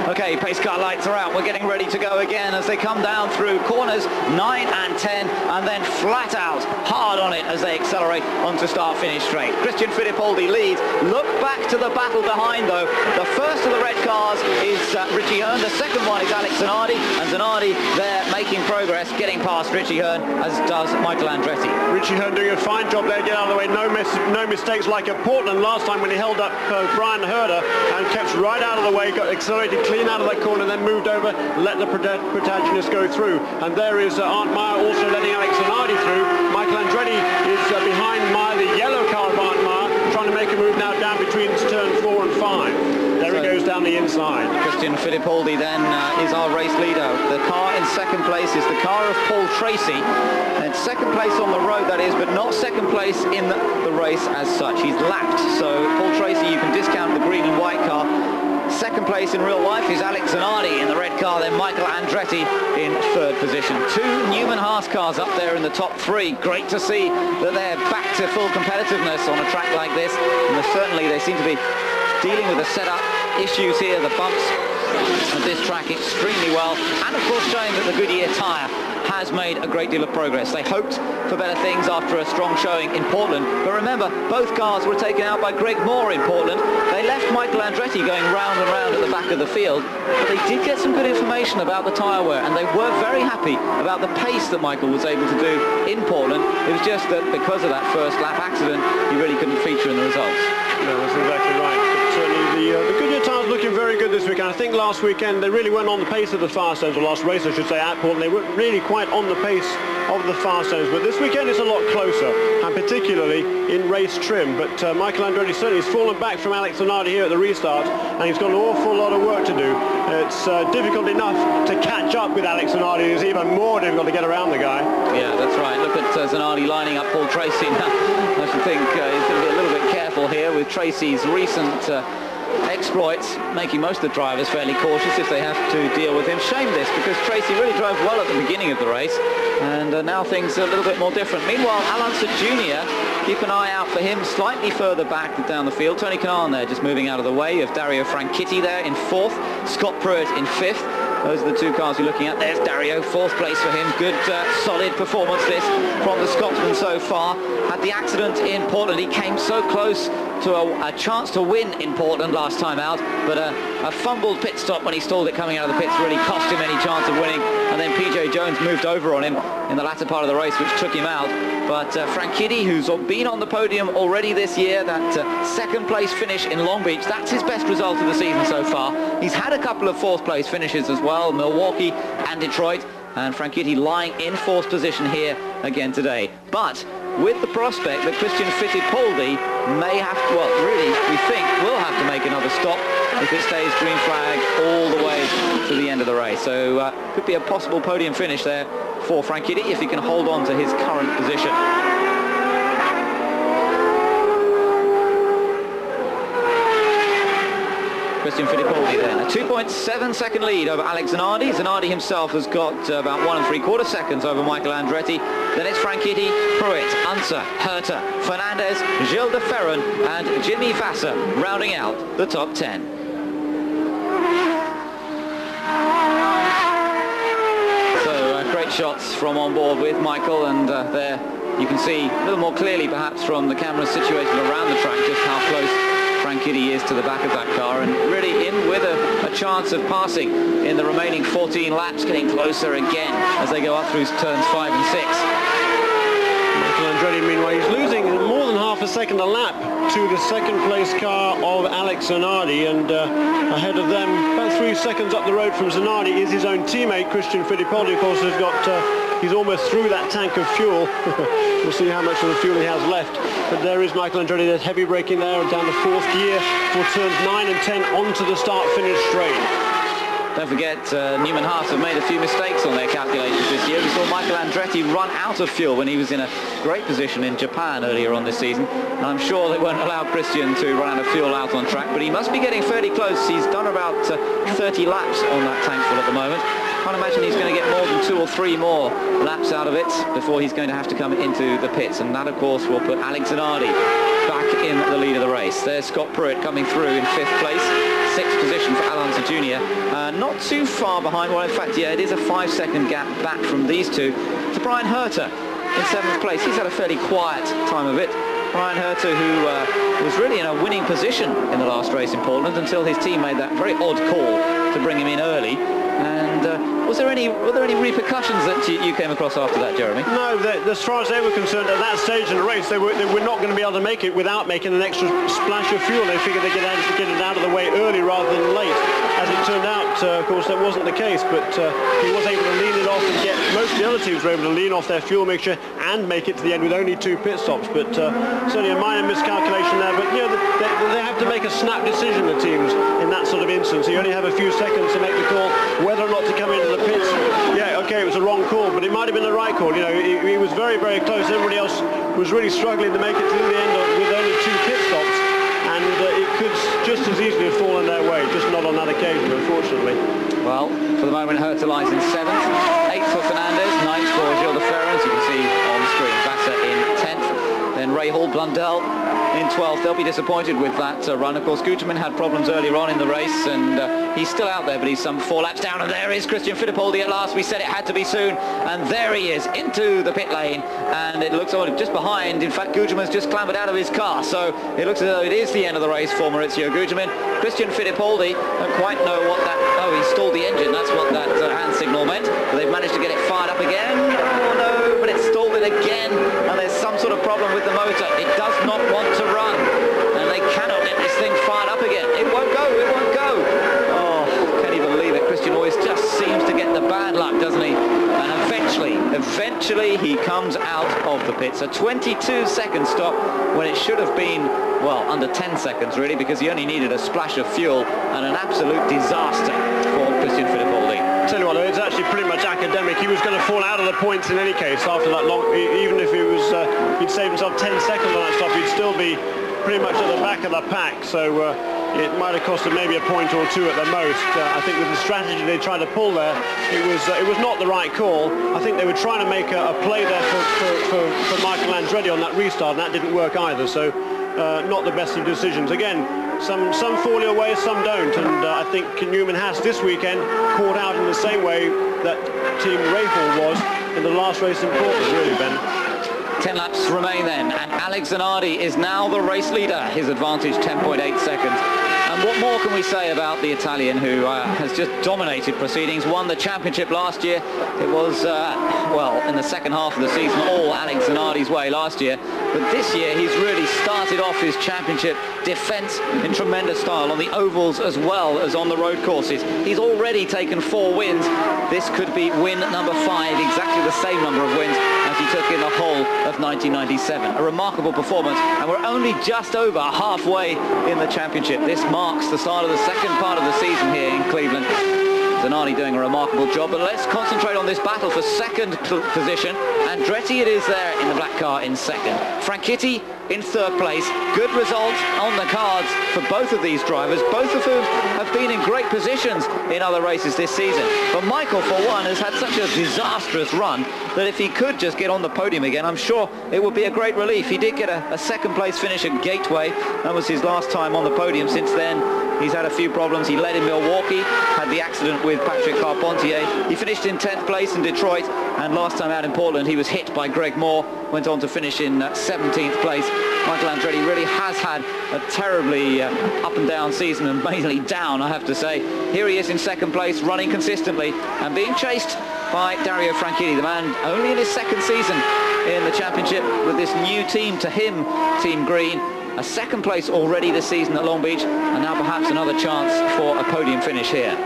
Okay, pace car lights are out. We're getting ready to go again as they come down through corners 9 and 10, and then flat out, hard on it as they accelerate onto start-finish straight. Christian Fittipaldi leads. Look back to the battle behind, though. The first of the red cars is Richie Hearn. The second one is Alex Zanardi, and Zanardi there making progress, getting past Richie Hearn, as does Michael Andretti. Richie Hearn doing a fine job there, get out of the way. No mistakes like at Portland last time when he held up Brian Herder and kept right out of the way, got accelerated clean out of that corner, and then moved over, let the protagonist go through. And there is Arndt Meyer also letting Alex Zanardi through. Michael Andretti is behind Meyer, the yellow car of Arndt Meyer, trying to make a move now down between turn 4 and 5. There he goes down the inside. Christian Fittipaldi then is our race leader. The car in second place is the car of Paul Tracy. And second place on the road, that is, but not second place in the race as such. He's lapped, so Paul Tracy, you can discount the green and white car. Second place in real life is Alex Zanardi in the red car, then Michael Andretti in 3rd position. 2 Newman Haas cars up there in the top 3. Great to see that they're back to full competitiveness on a track like this. And certainly they seem to be dealing with the setup issues here, the bumps of this track extremely well, and of course showing that the Goodyear tyre has made a great deal of progress. They hoped for better things after a strong showing in Portland, but remember, both cars were taken out by Greg Moore in Portland. They left Michael Andretti going round and round at the back of the field, but they did get some good information about the tyre wear, and they were very happy about the pace that Michael was able to do in Portland. It was just that because of that first lap accident, he really couldn't feature in the results. No, that's exactly right. Certainly the Goodyear tyres looking very good this weekend. I think last weekend they really went on the pace of the Firestones, or last race I should say, at Portland. They weren't really quite on the pace of the Firestones, but this weekend it's a lot closer, and particularly in race trim. But Michael Andretti certainly has fallen back from Alex Zanardi here at the restart, and he's got an awful lot of work to do. It's difficult enough to catch up with Alex Zanardi. It's even more difficult to get around the guy. Yeah, that's right. Look at Zanardi lining up Paul Tracy now. I should think he's going to be a little bit careful here with Tracy's recent exploits, making most of the drivers fairly cautious if they have to deal with him. Shame this, because Tracy really drove well at the beginning of the race, and now things are a little bit more different. Meanwhile, Alonso Jr., keep an eye out for him slightly further back down the field. Tony Kanaan there just moving out of the way of Dario Franchitti there in 4th, Scott Pruitt in 5th. Those are the two cars you're looking at. There's Dario, fourth place for him. Good, solid performance this from the Scotsman so far. Had the accident in Portland. He came so close to a chance to win in Portland last time out, but a fumbled pit stop when he stalled it coming out of the pits really cost him any chance of winning, and then PJ Jones moved over on him in the latter part of the race, which took him out. But Franchitti, who's been on the podium already this year, that second place finish in Long Beach, that's his best result of the season so far. He's had a couple of fourth place finishes as well, Milwaukee and Detroit, and Franchitti lying in fourth position here again today. But with the prospect that Christian Fittipaldi may have to, well, really, we think will have to make another stop if it stays green flag all the way to the end of the race. So could be a possible podium finish there for Franchitti if he can hold on to his current position. Christian Fittipaldi then, a 2.7 second lead over Alex Zanardi. Zanardi himself has got about 1 3/4 seconds over Michael Andretti. Then it's Franchitti, Pruitt, Unser, Herta, Fernandez, Gilles de Ferran and Jimmy Vasser rounding out the top 10. So great shots from on board with Michael, and there you can see a little more clearly perhaps from the camera situated around the track just how close Franchitti is to the back of that car, and really in with a chance of passing in the remaining 14 laps, getting closer again as they go up through turns 5 and 6. Michael Andretti, meanwhile, he's losing more than half a second a lap to the second place car of Alex Zanardi, and ahead of them, about 3 seconds up the road from Zanardi, is his own teammate Christian Fittipaldi. Of course, has got he's almost through that tank of fuel. We'll see how much of the fuel he has left. But there is Michael Andretti. There's heavy braking there down the 4th gear for turns 9 and 10 onto the start-finish straight. Don't forget, Newman Haas have made a few mistakes on their calculations this year. We saw Michael Andretti run out of fuel when he was in a great position in Japan earlier on this season. And I'm sure they won't allow Christian to run out of fuel out on track, but he must be getting fairly close. He's done about 30 laps on that tank full at the moment. Can't imagine he's going to get more than 2 or 3 more laps out of it before he's going to have to come into the pits. And that, of course, will put Alex Zanardi back in the lead of the race. There's Scott Pruitt coming through in 5th place. 6th position for Alonso Jr. Not too far behind. Well, in fact, yeah, it is a 5-second gap back from these two to Brian Herta in 7th place. He's had a fairly quiet time of it. Brian Herta, who was really in a winning position in the last race in Portland until his team made that very odd call to bring him in early. And were there any repercussions that you came across after that, Jeremy? No, as far as they were concerned at that stage in the race, they were not going to be able to make it without making an extra splash of fuel. They figured they'd get it out of the way early rather than late. As it turned out, of course, that wasn't the case, but he was able to lean it off and get, most of the other teams were able to lean off their fuel mixture and make it to the end with only 2 pit stops. But certainly a minor miscalculation there. But you know, they have to make a snap decision, the teams, in that sort of instance. You only have a few seconds to make the call whether or not to come into the pits. Yeah, okay, it was a wrong call, but it might have been the right call. You know, he was very, very close. Everybody else was really struggling to make it to the end with only 2 pit stops, and it could just as easily have fallen their way, just not on that occasion, unfortunately. Well, for the moment, Herta lies in 7th, 8th for Fernandez, 9th for Gilles de Ferran, as you can see on the screen. Vasser in 10th, then Rahal, Blundell in 12th. They'll be disappointed with that run. Of course, Guterman had problems earlier on in the race, and he's still out there, but he's some 4 laps down. And there is Christian Fittipaldi at last. We said it had to be soon, and there he is into the pit lane, and it looks just behind. In fact, Guterman's just clambered out of his car, so it looks as though it is the end of the race for Maurizio Guterman. Christian Fittipaldi don't quite know what that... Oh, he stalled the engine. That's what that hand signal meant. But they've managed to get it fired up again. Oh no, but it stalled it again, and there's some sort of problem with the motor. It does not want to run, and they cannot get this thing fired up again. It won't go, it won't go. Oh, can you believe it? Christian always just seems to get the bad luck, doesn't he? And eventually he comes out of the pits. A 22-second stop when it should have been, well, under 10 seconds really, because he only needed a splash of fuel, and an absolute disaster for Christian Fittipaldi. Tell you what, it's actually pretty much academic. He was going to fall out of the points in any case after that long. Even if he'd saved himself 10 seconds on that stop, he'd still be pretty much at the back of the pack. So it might have costed maybe a point or 2 at the most. I think with the strategy they tried to pull there, it was not the right call. I think they were trying to make a play there for Michael Andretti on that restart, and that didn't work either. So not the best of decisions. Again, Some fall your way, some don't, and I think Newman has this weekend caught out in the same way that Team Rahal was in the last race in Portland, really, Ben. 10 laps remain then, and Alex Zanardi is now the race leader. His advantage 10.8 seconds. And what more can we say about the Italian, who has just dominated proceedings, won the championship last year. It was, well, in the second half of the season, all Alex Zanardi's way last year. But this year, he's really started off his championship defence in tremendous style on the ovals as well as on the road courses. He's already taken 4 wins. This could be win number 5, exactly the same number of wins as he took in the whole of 1997. A remarkable performance, and we're only just over halfway in the championship. This marks the start of the second part of the season here in Cleveland. Zanardi doing a remarkable job, but let's concentrate on this battle for second position. Andretti it is there in the black car in second. Franchitti in third place. Good results on the cards for both of these drivers, both of whom have been in great positions in other races this season. But Michael, for one, has had such a disastrous run that if he could just get on the podium again, I'm sure it would be a great relief. He did get a second place finish at Gateway. That was his last time on the podium. Since then, he's had a few problems. He led in Milwaukee, had the accident with Patrick Carpentier. He finished in 10th place in Detroit, and last time out in Portland, he was hit by Greg Moore, went on to finish in 17th place. Michael Andretti really has had a terribly up and down season, and mainly down, I have to say. Here he is in second place, running consistently and being chased by Dario Franchitti, the man only in his second season in the championship with this new team to him, Team Green. A second place already this season at Long Beach, and now perhaps another chance for a podium finish here.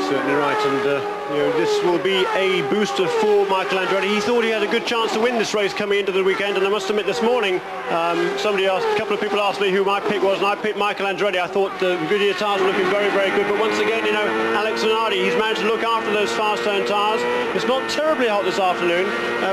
Certainly right, and you know, this will be a booster for Michael Andretti. He thought he had a good chance to win this race coming into the weekend, and I must admit this morning, a couple of people asked me who my pick was, and I picked Michael Andretti. I thought the Goodyear tyres were looking very, very good, but once again, you know, Alex Zanardi, he's managed to look after those fast-turn tyres. It's not terribly hot this afternoon,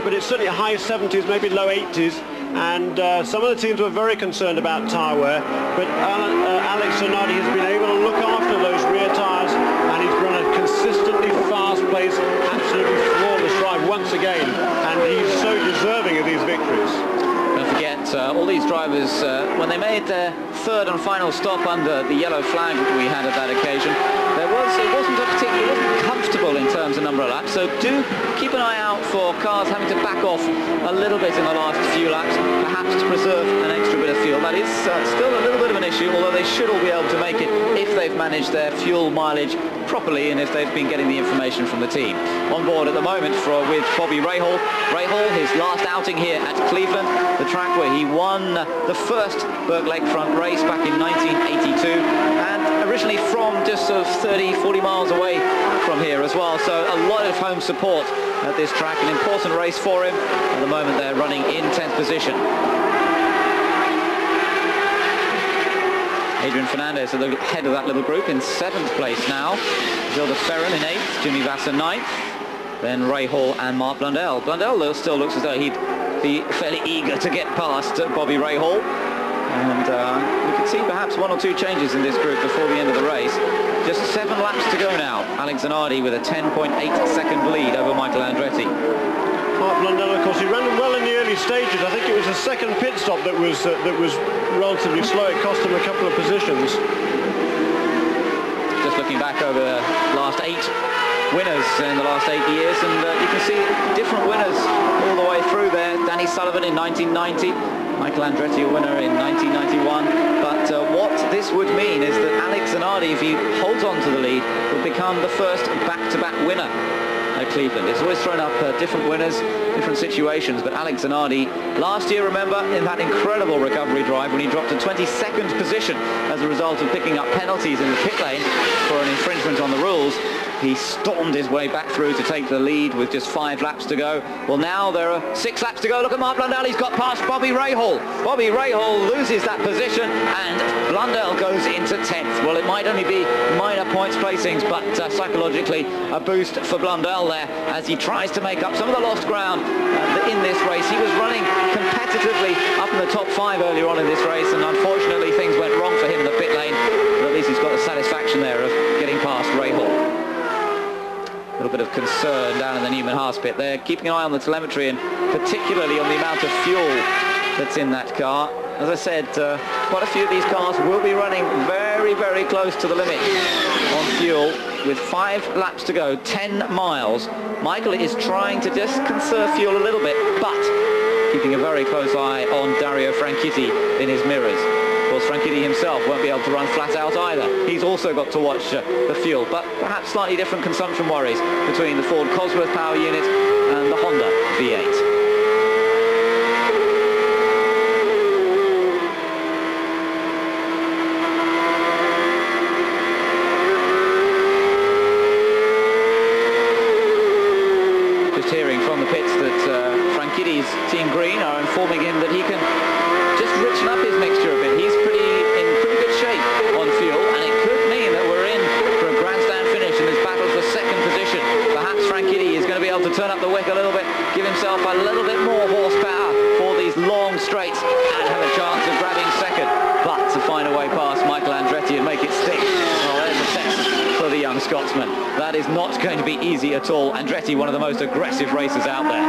but it's certainly high 70s, maybe low 80s. And some of the teams were very concerned about tyre wear, but Alex Zanardi has been able to look after those rear tyres, and he's run a consistently fast pace, absolutely flawless drive once again, and he's so deserving of these victories. Don't forget, all these drivers, when they made their third and final stop under the yellow flag that we had at that occasion, it wasn't comfortable in terms of number of laps, so do keep an eye out for cars having to back off a little bit in the last few laps, perhaps to preserve an extra bit of fuel. That is still a little bit of an issue, although they should all be able to make it if they've managed their fuel mileage properly and if they've been getting the information from the team. On board at the moment with Bobby Rahal. Rahal, his last outing here at Cleveland, the track where he won the first Burke Lakefront race back in 1982, and originally from just sort of 30-40 miles away from here as well, so a lot of home support at this track. An important race for him. At the moment they're running in 10th position. Adrian Fernandez at the head of that little group in 7th place now. Gilda Ferran in 8th, Jimmy Vasser 9th, then Rahal and Mark Blundell. Blundell still looks as though he'd be fairly eager to get past Bobby Rahal, and we could see perhaps 1 or 2 changes in this group before the end of the race. Just 7 laps to go now. Alex Zanardi with a 10.8 second lead over Michael Andretti. Mark Blundell, of course, he ran well in the early stages. I think it was the second pit stop that was relatively slow. It cost him a couple of positions. Just looking back over the last 8 winners in the last 8 years, and you can see different winners all the way through there. Danny Sullivan in 1990, Michael Andretti a winner in 1991. But what this would mean is that Alex Zanardi, if he holds on to the lead, will become the first back-to-back winner at Cleveland. It's always thrown up different winners, different situations, but Alex Zanardi last year, remember, in that incredible recovery drive when he dropped to 22nd position as a result of picking up penalties in the pit lane for an infringement on the rules, he stormed his way back through to take the lead with just 5 laps to go. Well, now there are 6 laps to go. Look at Mark Blundell. He's got past Bobby Rahal. Bobby Rahal loses that position, and Blundell goes into 10th. Well, it might only be minor points placings, but psychologically a boost for Blundell there as he tries to make up some of the lost ground in this race. He was running competitively up in the top 5 earlier on in this race, and unfortunately things went wrong for him in the pit lane, but at least he's got the satisfaction there of getting past Rahal. A little bit of concern down in the Newman-Haas pit. They're keeping an eye on the telemetry, and particularly on the amount of fuel that's in that car. As I said, quite a few of these cars will be running very, very close to the limit on fuel. With 5 laps to go, 10 miles. Michael is trying to just conserve fuel a little bit, but keeping a very close eye on Dario Franchitti in his mirrors. Of course, Franchitti himself won't be able to run flat out either. He's also got to watch the fuel, but perhaps slightly different consumption worries between the Ford Cosworth power unit and the Honda V8. Team Green are informing him that he can just richen up his mixture a bit. He's in pretty good shape on fuel, and it could mean that we're in for a grandstand finish in this battle for second position. Perhaps Franchitti is going to be able to turn up the wick a little bit, give himself a little bit more horsepower for these long straights, and have a chance of grabbing second. But to find a way past Michael Andretti and make it stick, well, there's a test for the young Scotsman. That is not going to be easy at all. Andretti, one of the most aggressive racers out there.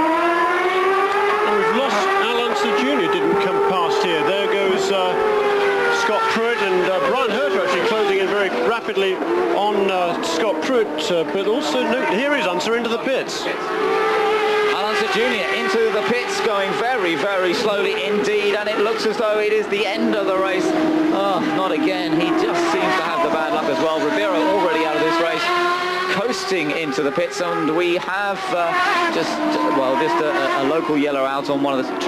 We've lost Alonso Jr. didn't come past here. There goes Scott Pruitt, and Brian Herter actually closing in very rapidly on Scott Pruitt, but also here is Unser into the pits. Alonso Jr. into the pits, going very, very slowly indeed, and it looks as though it is the end of the race. Oh, not again. He just seems to have the bad luck as well. Ribeiro already out of this race, coasting into the pits, and we have just a local yellow out on one of the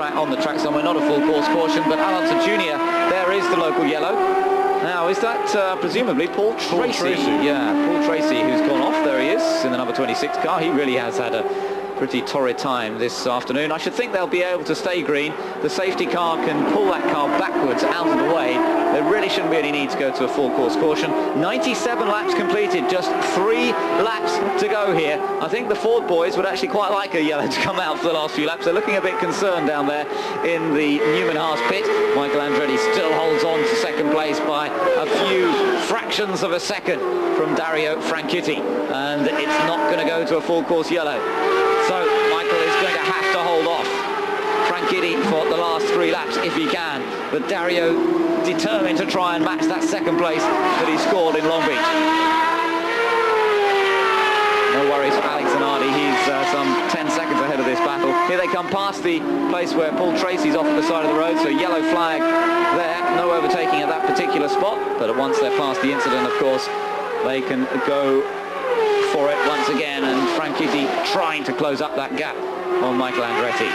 track somewhere, not a full course caution, but Alonso Jr. there is the local yellow. Now, is that presumably Paul Tracy? Yeah, Paul Tracy, who's gone off. There he is in the number 26 car. He really has had a pretty torrid time this afternoon. I should think they'll be able to stay green. The safety car can pull that car backwards out of the way. There really shouldn't be any need to go to a full course caution. 97 laps completed, just 3 laps to go here. I think the Ford boys would actually quite like a yellow to come out for the last few laps. They're looking a bit concerned down there in the Newman-Haas pit. Michael Andretti still holds on to second place by a few fractions of a second from Dario Franchitti, and it's not going to go to a full course yellow. So Michael is going to have to hold off Franchitti for the last 3 laps if he can. But Dario determined to try and match that second place that he scored in Long Beach. No worries for Alex Zanardi. He's some 10 seconds ahead of this battle. Here they come past the place where Paul Tracy's off at the side of the road. So yellow flag there. No overtaking at that particular spot. But once they're past the incident, of course, they can go for it once again, and Franchitti trying to close up that gap on Michael Andretti.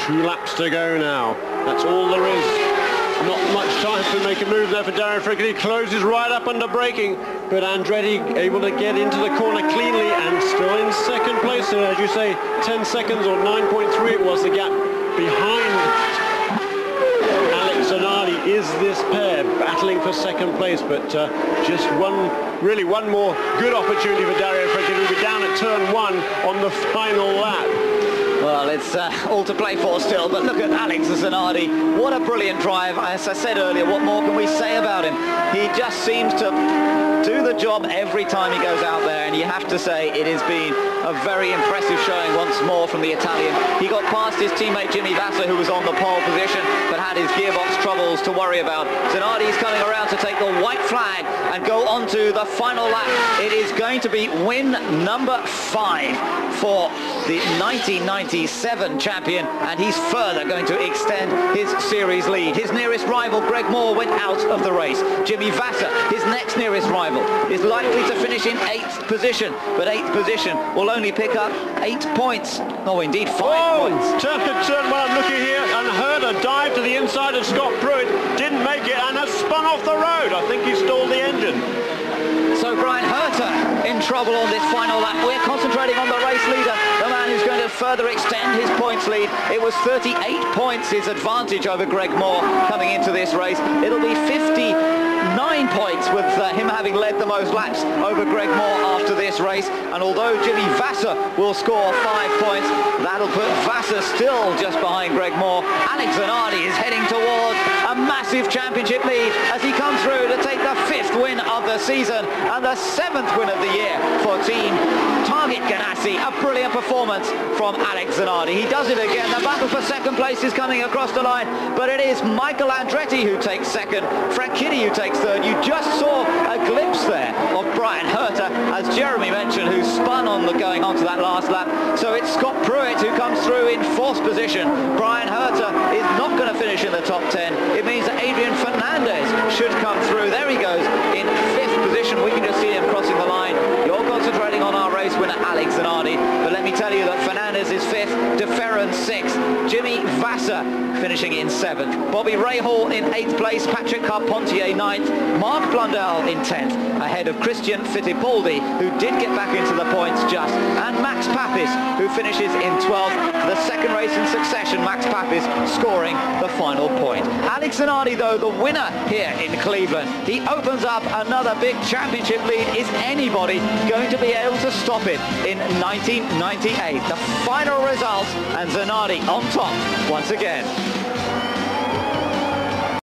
2 laps to go now. That's all there is. Not much time to make a move there for Dario Franchitti. Closes right up under braking, but Andretti able to get into the corner cleanly and still in second place. So as you say, 10 seconds or 9.3 it was the gap behind Zanardi. Is this pair battling for second place, but just one more good opportunity for Dario Franchitti. He'll be down at turn 1 on the final lap. Well, it's all to play for still, but look at Alex Zanardi. What a brilliant drive. As I said earlier, what more can we say about him? He just seems to do the job every time he goes out there, and you have to say it has been a very impressive showing once more from the Italian. He got past his teammate Jimmy Vasser, who was on the pole position, but had his gearbox troubles to worry about. Zanardi's coming around to take the white flag and go on to the final lap. It is going to be win number 5 for the 1997 champion, and he's further going to extend his series lead. His nearest rival, Greg Moore, went out of the race. Jimmy Vasser, his next nearest rival, is likely to finish in 8th position, but 8th position will only pick up 8 points. Oh, indeed, 5 points. Turn 1, I'm looking here, and Herder dived to the inside of Scott Pruitt, didn't make it, and has spun off the road. I think he stalled the engine. So Brian Herter in trouble on this final lap. We're concentrating on the race leader, the man who's going to further extend his points lead. It was 38 points his advantage over Greg Moore coming into this race. It'll be 59 points with him having led the most laps over Greg Moore after this race. And although Jimmy Vasser will score 5 points, that'll put Vasser still just behind Greg Moore. Alex Zanardi is heading towards a massive championship lead as he comes through to take the 5th win of the season and the 7th win of the year for Team Target. It Ganassi, a brilliant performance from Alex Zanardi. He does it again. The battle for second place is coming across the line, but it is Michael Andretti who takes second, Frank Kitty who takes third. You just saw a glimpse there of Brian Herter, as Jeremy mentioned, who spun on the going on to that last lap. So it's Scott Pruitt who comes through in fourth position. Brian Herter is not going to finish in the top 10. It means that Adrian Fernandez should come through. There he goes in fifth position. We can just see him crossing the line. You're concentrating on our race winner Alex Zanardi, but let me tell you that Fernandez is fifth, De Ferran sixth, Jimmy Vasser finishing in seventh, Bobby Rahal in eighth place, Patrick Carpentier ninth, Mark Blundell in 10th, ahead of Christian Fittipaldi, who did get back into the points just, and Max Papis, who finishes in 12th. The second race in succession, Max Papis scoring the final point. Alex Zanardi, though, the winner here in Cleveland. He opens up another big championship lead. Is anybody going to be able to stop it in 1998? The final result, and Zanardi on top once again.